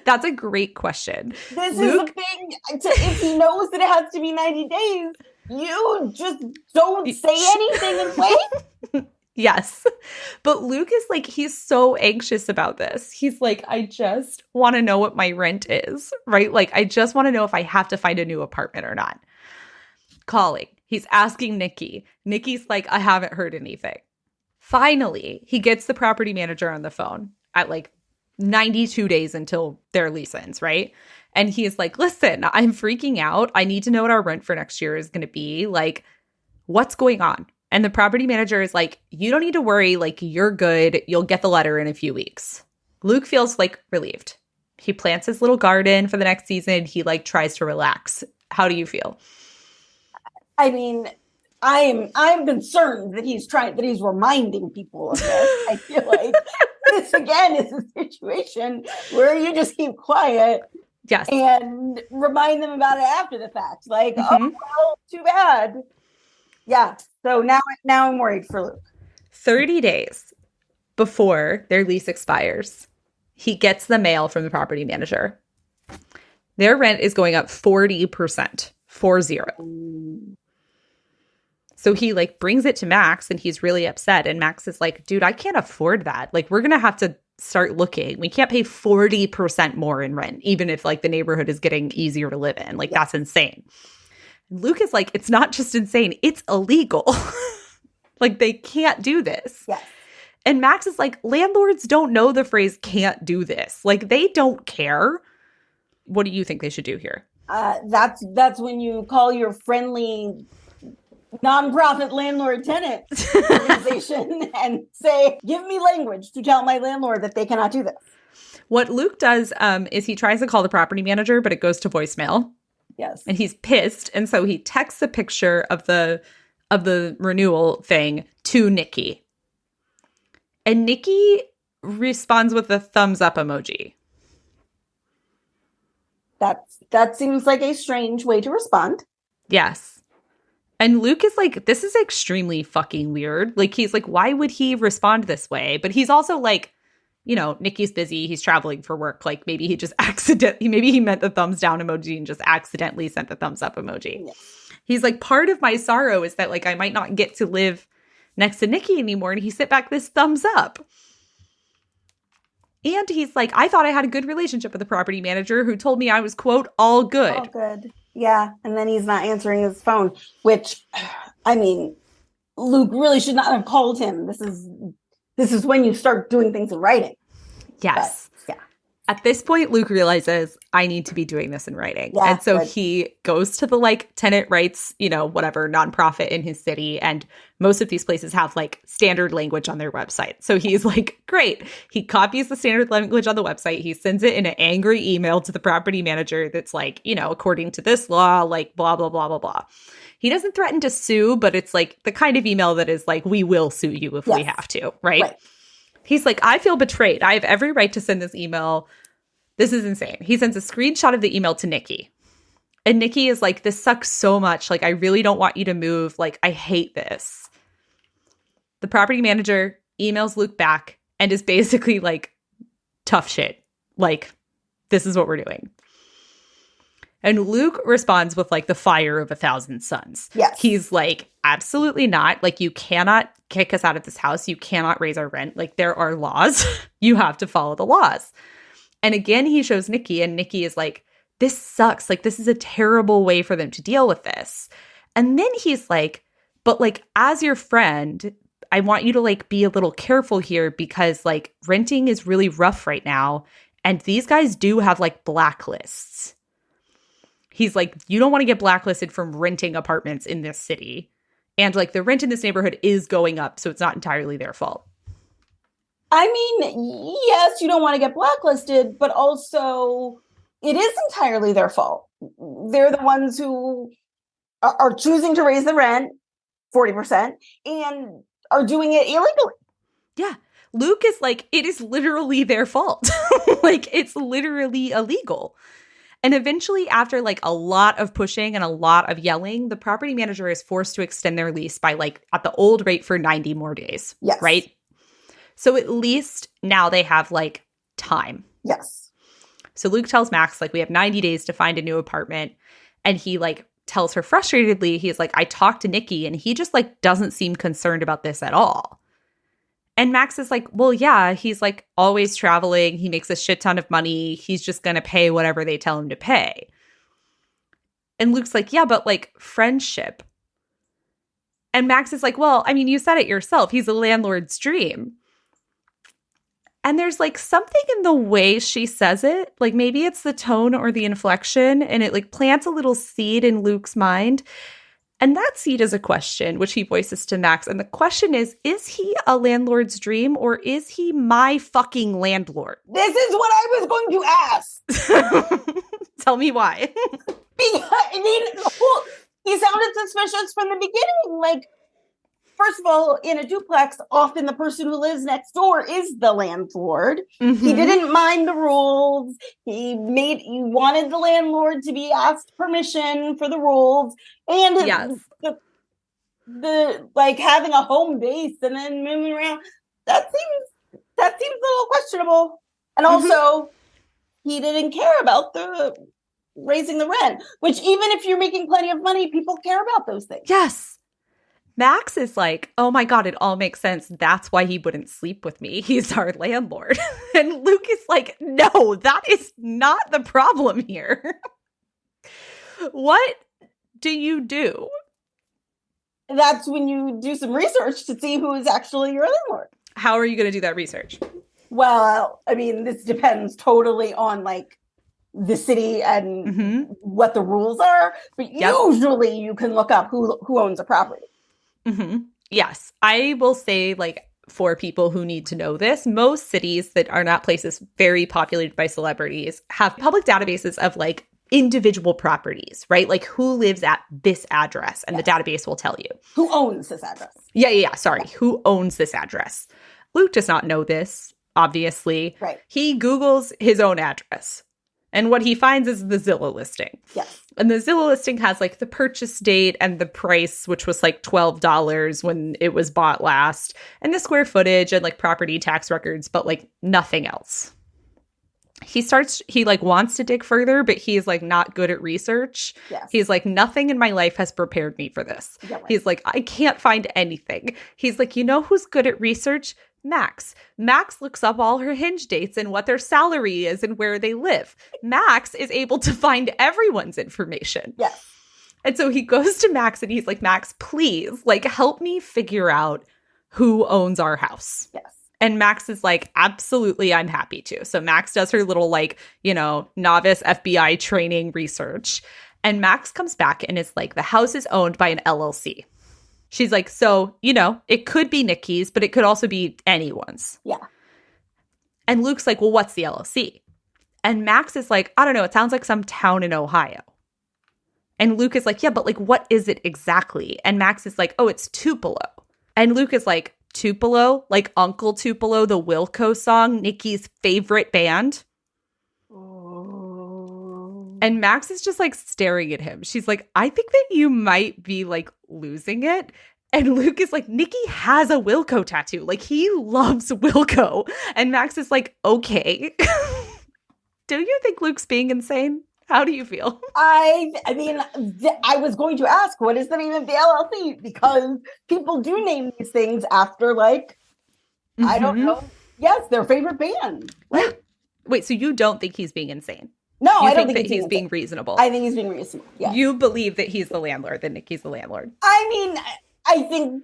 That's a great question.
This Luke, is the thing. If he knows that it has to be 90 days, you just don't say anything and wait.
Yes. But Luke is like, he's so anxious about this. He's like, I just want to know what my rent is, right? Like, I just want to know if I have to find a new apartment or not. Calling. He's asking Nikki. Nikki's like, I haven't heard anything. Finally, he gets the property manager on the phone at like 92 days until their lease ends, right? And he is like, listen, I'm freaking out. I need to know what our rent for next year is going to be. Like, what's going on? And the property manager is like, you don't need to worry. Like, you're good. You'll get the letter in a few weeks. Luke feels like relieved. He plants his little garden for the next season. He like tries to relax. How do you feel?
I mean, I'm concerned that he's reminding people of this. I feel like this again is a situation where you just keep quiet.
Yes.
And remind them about it after the fact. Like, oh, well, too bad. Yeah. So now I'm worried for Luke. 30
days before their lease expires, he gets the mail from the property manager. Their rent is going up 40%. 40. So he like brings it to Max and he's really upset. And Max is like, dude, I can't afford that. Like, we're going to have to start looking. We can't pay 40% more in rent, even if like the neighborhood is getting easier to live in. Like, that's insane. And Luke is like, it's not just insane, it's illegal. Like, they can't do this.
Yes.
And Max is like, landlords don't know the phrase can't do this. Like, they don't care. What do you think they should do here?
That's when you call your friendly nonprofit landlord tenant organization and say, give me language to tell my landlord that they cannot do this.
What Luke does is he tries to call the property manager, but it goes to voicemail.
Yes.
And he's pissed. And so he texts a picture of the renewal thing to Nikki. And Nikki responds with a thumbs up emoji.
That seems like a strange way to respond.
Yes. And Luke is like, this is extremely fucking weird. Like, he's like, why would he respond this way? But he's also like, you know, Nikki's busy. He's traveling for work. Like, maybe he just maybe he meant the thumbs down emoji and just accidentally sent the thumbs up emoji. Yes. He's like, part of my sorrow is that like I might not get to live next to Nikki anymore. And he sent back this thumbs up. And he's like, I thought I had a good relationship with the property manager who told me I was, quote, all good.
All good. Yeah. And then he's not answering his phone, which, I mean, Luke really should not have called him. This is when you start doing things in writing.
Yes.
But, yeah.
At this point, Luke realizes I need to be doing this in writing.
Yeah,
and so he goes to the like tenant rights, you know, whatever nonprofit in his city. And most of these places have like standard language on their website. So he's like, great. He copies the standard language on the website. He sends it in an angry email to the property manager that's like, you know, according to this law, like blah, blah, blah, blah, blah. He doesn't threaten to sue, but it's like the kind of email that is like, we will sue you if we have to, right? He's like, I feel betrayed. I have every right to send this email. This is insane. He sends a screenshot of the email to Nikki. And Nikki is like, this sucks so much. Like, I really don't want you to move. Like, I hate this. The property manager emails Luke back and is basically like, tough shit. Like, this is what we're doing. And Luke responds with like the fire of 1,000 suns.
Yes.
He's like, absolutely not. Like, you cannot kick us out of this house. You cannot raise our rent. Like, there are laws. You have to follow the laws. And again, he shows Nikki, and Nikki is like, this sucks. Like, this is a terrible way for them to deal with this. And then he's like, but like, as your friend, I want you to like be a little careful here because like renting is really rough right now. And these guys do have like blacklists. He's like, you don't want to get blacklisted from renting apartments in this city. And like the rent in this neighborhood is going up. So it's not entirely their fault.
I mean, yes, you don't want to get blacklisted, but also it is entirely their fault. They're the ones who are choosing to raise the rent 40% and are doing it illegally.
Yeah. Luke is like, it is literally their fault. Like, it's literally illegal. And eventually, after like a lot of pushing and a lot of yelling, the property manager is forced to extend their lease by like at the old rate for 90 more days.
Yes.
Right? So at least now they have like time.
Yes.
So Luke tells Max, like, we have 90 days to find a new apartment. And he like tells her frustratedly, he's like, I talked to Nikki and he just like doesn't seem concerned about this at all. And Max is like, well, yeah, he's like always traveling. He makes a shit ton of money. He's just going to pay whatever they tell him to pay. And Luke's like, yeah, but like friendship. And Max is like, well, I mean, you said it yourself. He's a landlord's dream. And there's like something in the way she says it. Like maybe it's the tone or the inflection. And it like plants a little seed in Luke's mind. And that seed is a question, which he voices to Max. And the question is he a landlord's dream or is he my fucking landlord?
This is what I was going to ask.
Tell me why.
Because, I mean, well, he sounded suspicious from the beginning. Like, first of all, in a duplex, often the person who lives next door is the landlord. Mm-hmm. He didn't mind the rules. He wanted the landlord to be asked permission for the rules. And
yes.
the like having a home base and then moving around, that seems a little questionable. And also, he didn't care about the raising the rent, which even if you're making plenty of money, people care about those things.
Yes. Max is like, oh my God, it all makes sense. That's why he wouldn't sleep with me. He's our landlord. And Luke is like, no, that is not the problem here. What do you do?
That's when you do some research to see who is actually your landlord.
How are you going to do that research?
Well, I mean, this depends totally on like the city and what the rules are. But usually you can look up who owns a property.
Mm-hmm. Yes. I will say, like, for people who need to know this, most cities that are not places very populated by celebrities have public databases of, like, individual properties, right? Like, who lives at this address, and the database will tell you.
Who owns this address?
Yeah. Sorry. Yeah. Who owns this address? Luke does not know this, obviously.
Right.
He Googles his own address. And what he finds is the Zillow listing.
Yes.
And the Zillow listing has like the purchase date and the price, which was like $12 when it was bought last, and the square footage and like property tax records, but like nothing else. He like wants to dig further, but he's like not good at research.
Yes.
He's like, nothing in my life has prepared me for this. Yeah, right. He's like, I can't find anything. He's like, you know who's good at research? Max. Max looks up all her Hinge dates and what their salary is and where they live. Max is able to find everyone's information.
Yes.
And so he goes to Max and he's like, Max, please, like, help me figure out who owns our house.
Yes.
And Max is like, absolutely, I'm happy to. So Max does her little, like, you know, novice FBI training research. And Max comes back and is like, the house is owned by an LLC. She's like, so, you know, it could be Nikki's, but it could also be anyone's.
Yeah.
And Luke's like, well, what's the LLC? And Max is like, I don't know. It sounds like some town in Ohio. And Luke is like, yeah, but like, what is it exactly? And Max is like, oh, it's Tupelo. And Luke is like, Tupelo? Like Uncle Tupelo, the Wilco song, Nikki's favorite band? And Max is just like staring at him. She's like, I think that you might be like losing it. And Luke is like, Nikki has a Wilco tattoo. Like, he loves Wilco. And Max is like, okay. Do you think Luke's being insane? How do you feel?
I mean, I was going to ask, what is the name of the LLC? Because people do name these things after, like, I don't know. Yes, their favorite band. Right?
Wait, so you don't think he's being insane?
No, I don't
think
think
that he's being reasonable.
I think he's being reasonable. Yeah.
You believe that he's the landlord, that Nikki's the landlord.
I mean, I think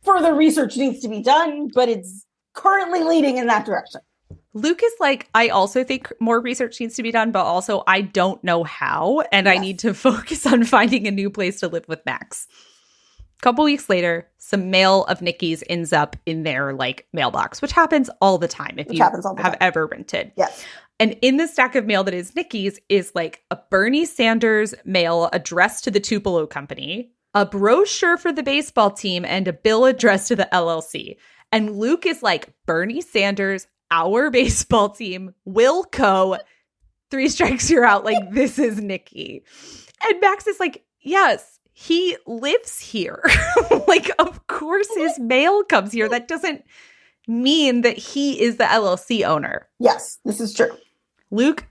further research needs to be done, but it's currently leading in that direction.
Luke is like, I also think more research needs to be done, but also I don't know how, and I need to focus on finding a new place to live with Max. A couple weeks later, some mail of Nikki's ends up in their like mailbox, which happens all the time if you have ever rented.
Yes.
And in the stack of mail that is Nikki's is like a Bernie Sanders mail addressed to the Tupelo company, a brochure for the baseball team, and a bill addressed to the LLC. And Luke is like, Bernie Sanders, our baseball team, Wilco, 3 strikes, you're out. Like, this is Nikki. And Max is like, yes, he lives here. Like, of course his mail comes here. That doesn't mean that he is the LLC owner.
Yes, this is true.
Luke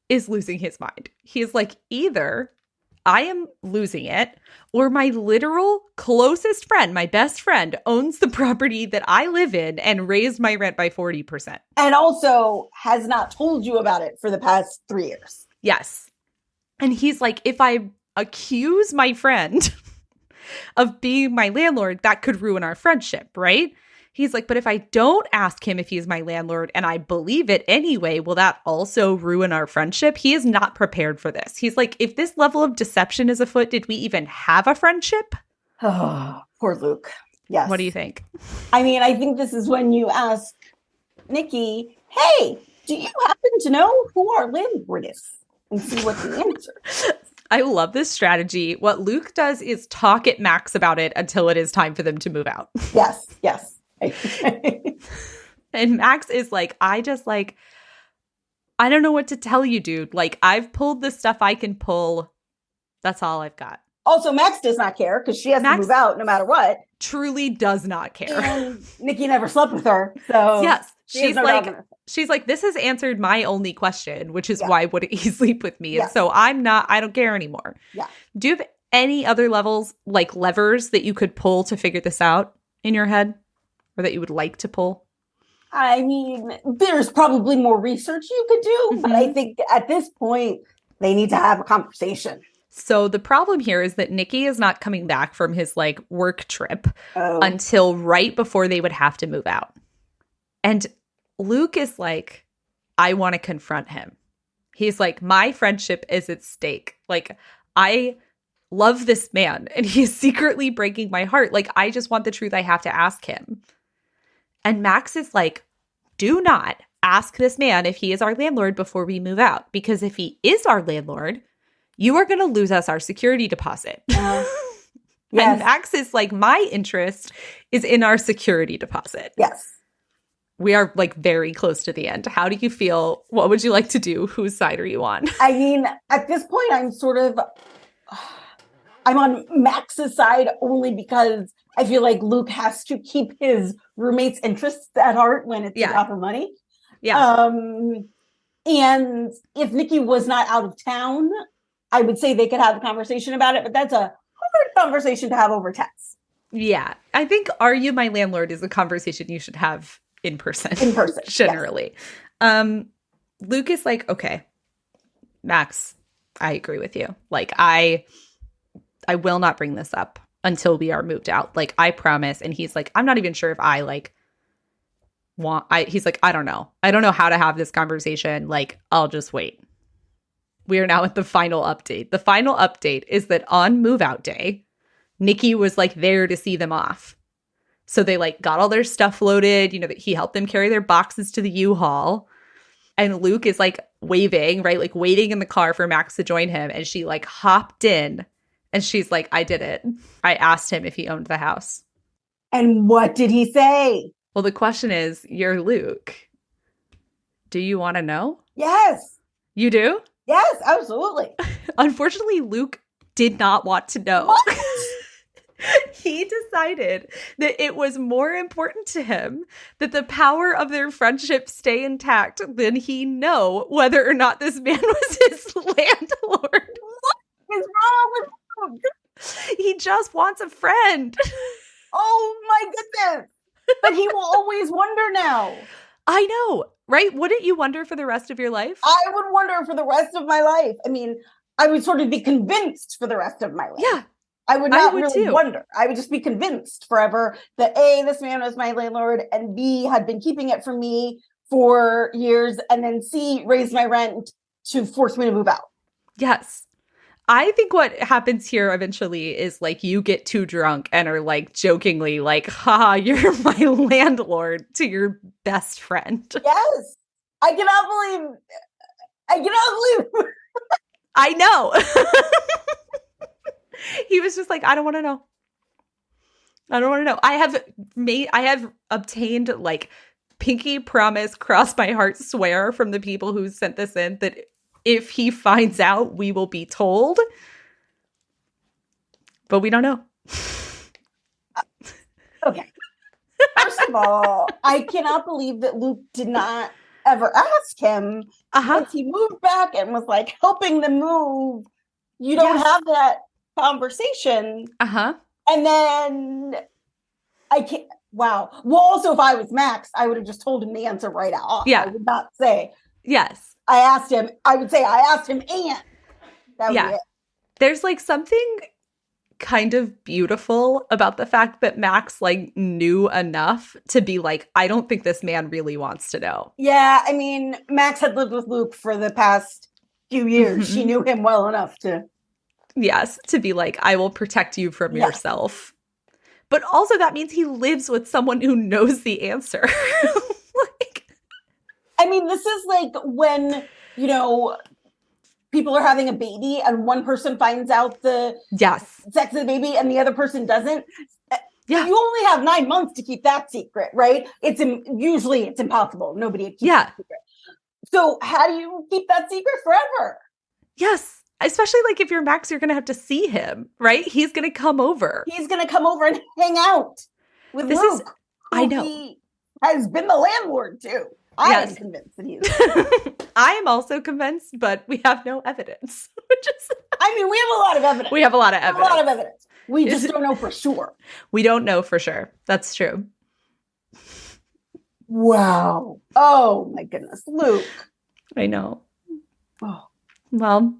is losing his mind. He's like, either I am losing it, or my literal closest friend, my best friend, owns the property that I live in and raised my rent by 40%.
And also has not told you about it for the past 3 years.
Yes. And he's like, if I accuse my friend of being my landlord, that could ruin our friendship, right? He's like, but if I don't ask him if he's my landlord and I believe it anyway, will that also ruin our friendship? He is not prepared for this. He's like, if this level of deception is afoot, did we even have a friendship?
Oh, poor Luke. Yes.
What do you think?
I mean, I think this is when you ask Nikki, hey, do you happen to know who our landlord is? And see what the answer.
I love this strategy. What Luke does is talk at Max about it until it is time for them to move out.
Yes, yes.
And Max is like, I don't know what to tell you, dude. Like, I've pulled the stuff I can pull. That's all I've got.
Also, Max does not care because she has to move out no matter what.
Truly does not care.
And Nikki never slept with her. So
yes, she's like, this has answered my only question, which is why wouldn't he sleep with me? And so I don't care anymore.
Yeah.
Do you have any other levers that you could pull to figure this out in your head? Or that you would like to pull?
I mean, there's probably more research you could do, but I think at this point, they need to have a conversation.
So the problem here is that Nikki is not coming back from his work trip until right before they would have to move out. And Luke is like, I want to confront him. He's like, my friendship is at stake. Like, I love this man and he is secretly breaking my heart. Like, I just want the truth. I have to ask him. And Max is like, do not ask this man if he is our landlord before we move out. Because if he is our landlord, you are going to lose us our security deposit.
Yes.
And Max is like, my interest is in our security deposit.
Yes.
We are very close to the end. How do you feel? What would you like to do? Whose side are you on?
I mean, at this point, I'm on Max's side only because I feel like Luke has to keep his roommate's interests at heart when it's about the money.
Yeah.
And if Nikki was not out of town, I would say they could have a conversation about it, but that's a hard conversation to have over text.
Yeah. I think Are You My Landlord is a conversation you should have in person.
In person.
Generally. Yes. Luke is like, okay, Max, I agree with you. I will not bring this up until we are moved out. I promise. And he's like, I'm not even sure if I he's like, I don't know. I don't know how to have this conversation. I'll just wait. We are now at the final update. The final update is that on move out day, Nikki was there to see them off. So they got all their stuff loaded, that he helped them carry their boxes to the U-Haul. And Luke is waving, right? Waiting in the car for Max to join him. And she hopped in. And she's like, I did it. I asked him if he owned the house.
And what did he say?
Well, the question is, you're Luke. Do you want to know?
Yes.
You do?
Yes, absolutely.
Unfortunately, Luke did not want to know.
What?
He decided that it was more important to him that the power of their friendship stay intact than he know whether or not this man was his landlord.
What is wrong with him?
He just wants a friend.
Oh my goodness. But he will always wonder now.
I know, right? Wouldn't you wonder for the rest of your life?
I would wonder for the rest of my life. I mean, I would sort of be convinced for the rest of my life.
Yeah.
I would not really wonder. I would just be convinced forever that A, this man was my landlord, and B, had been keeping it from me for years, and then C, raised my rent to force me to move out.
Yes. I think what happens here eventually is you get too drunk and are jokingly haha, you're my landlord to your best friend.
Yes. I cannot believe.
I know. He was just I don't want to know. I don't want to know. I have obtained like pinky promise, cross my heart swear from the people who sent this in that if he finds out, we will be told. But we don't know.
Okay. First of all, I cannot believe that Luke did not ever ask him once he moved back and was like helping them move. You don't have that conversation. And then I can't. Wow. Well, also, if I was Max, I would have just told him the answer right off.
Yeah.
I would not say.
Yes.
I asked him. I would say I asked him, and that would be it.
There's like something kind of beautiful about the fact that Max like knew enough to be like, I don't think this man really wants to know.
Yeah, I mean, Max had lived with Luke for the past few years. She knew him well enough to.
Yes, to be like, I will protect you from yourself. But also that means he lives with someone who knows the answer. Like,
I mean, this is like when, you know, people are having a baby and one person finds out the sex of the baby and the other person doesn't. Yeah. You only have 9 months to keep that secret, right? Usually it's impossible. Nobody keeps that secret. So how do you keep that secret forever?
Yes. Especially like if you're Max, you're going to have to see him, right? He's going to come over.
He's going to come over and hang out with Luke.
I know.
He has been the landlord too. I am convinced that he is.
I am also convinced, but we have no evidence.
I mean, we have a lot of evidence.
We have a lot of evidence.
We just don't know for sure.
We don't know for sure. That's true.
Wow. Oh my goodness. Luke.
I know.
Oh.
Well,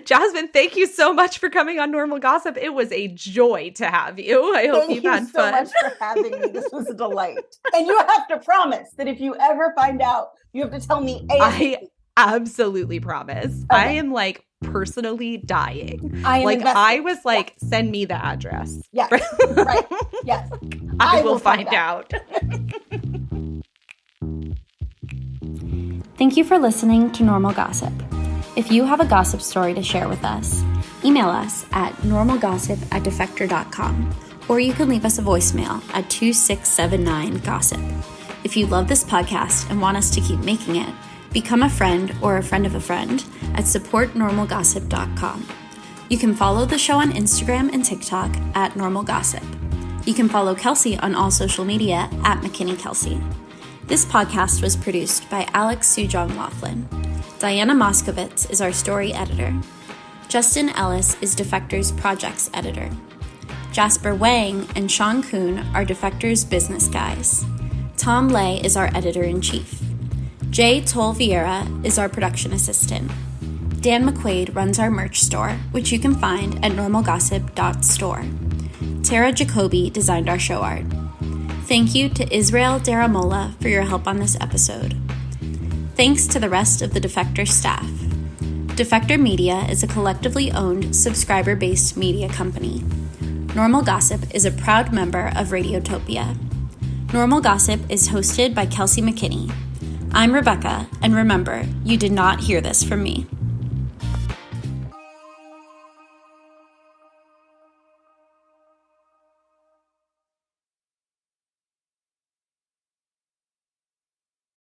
Jasmine, thank you so much for coming on Normal Gossip. It was a joy to have you. I hope you've had fun.
Thank you so much for having me. This was a delight. And you have to promise that if you ever find out, you have to tell me ASAP.
I absolutely promise. Okay. I am like personally dying. I was like, send me the address.
Yes. Right. Yes.
I will find out.
Thank you for listening to Normal Gossip. If you have a gossip story to share with us, email us at normalgossip@defector.com, or you can leave us a voicemail at 2679-GOSSIP. If you love this podcast and want us to keep making it, become a friend or a friend of a friend at supportnormalgossip.com. You can follow the show on Instagram and TikTok at Normal Gossip. You can follow Kelsey on all social media at McKinney Kelsey. This podcast was produced by Alex Sujong Laughlin. Diana Moskovitz is our story editor. Justin Ellis is Defector's projects editor. Jasper Wang and Sean Kuhn are Defector's business guys. Tom Lay is our editor-in-chief. Jae Towle Vieira is our production assistant. Dan McQuaid runs our merch store, which you can find at normalgossip.store. Tara Jacoby designed our show art. Thank you to Israel Daramola for your help on this episode. Thanks to the rest of the Defector staff. Defector Media is a collectively owned, subscriber-based media company. Normal Gossip is a proud member of Radiotopia. Normal Gossip is hosted by Kelsey McKinney. I'm Rebecca, and remember, you did not hear this from me.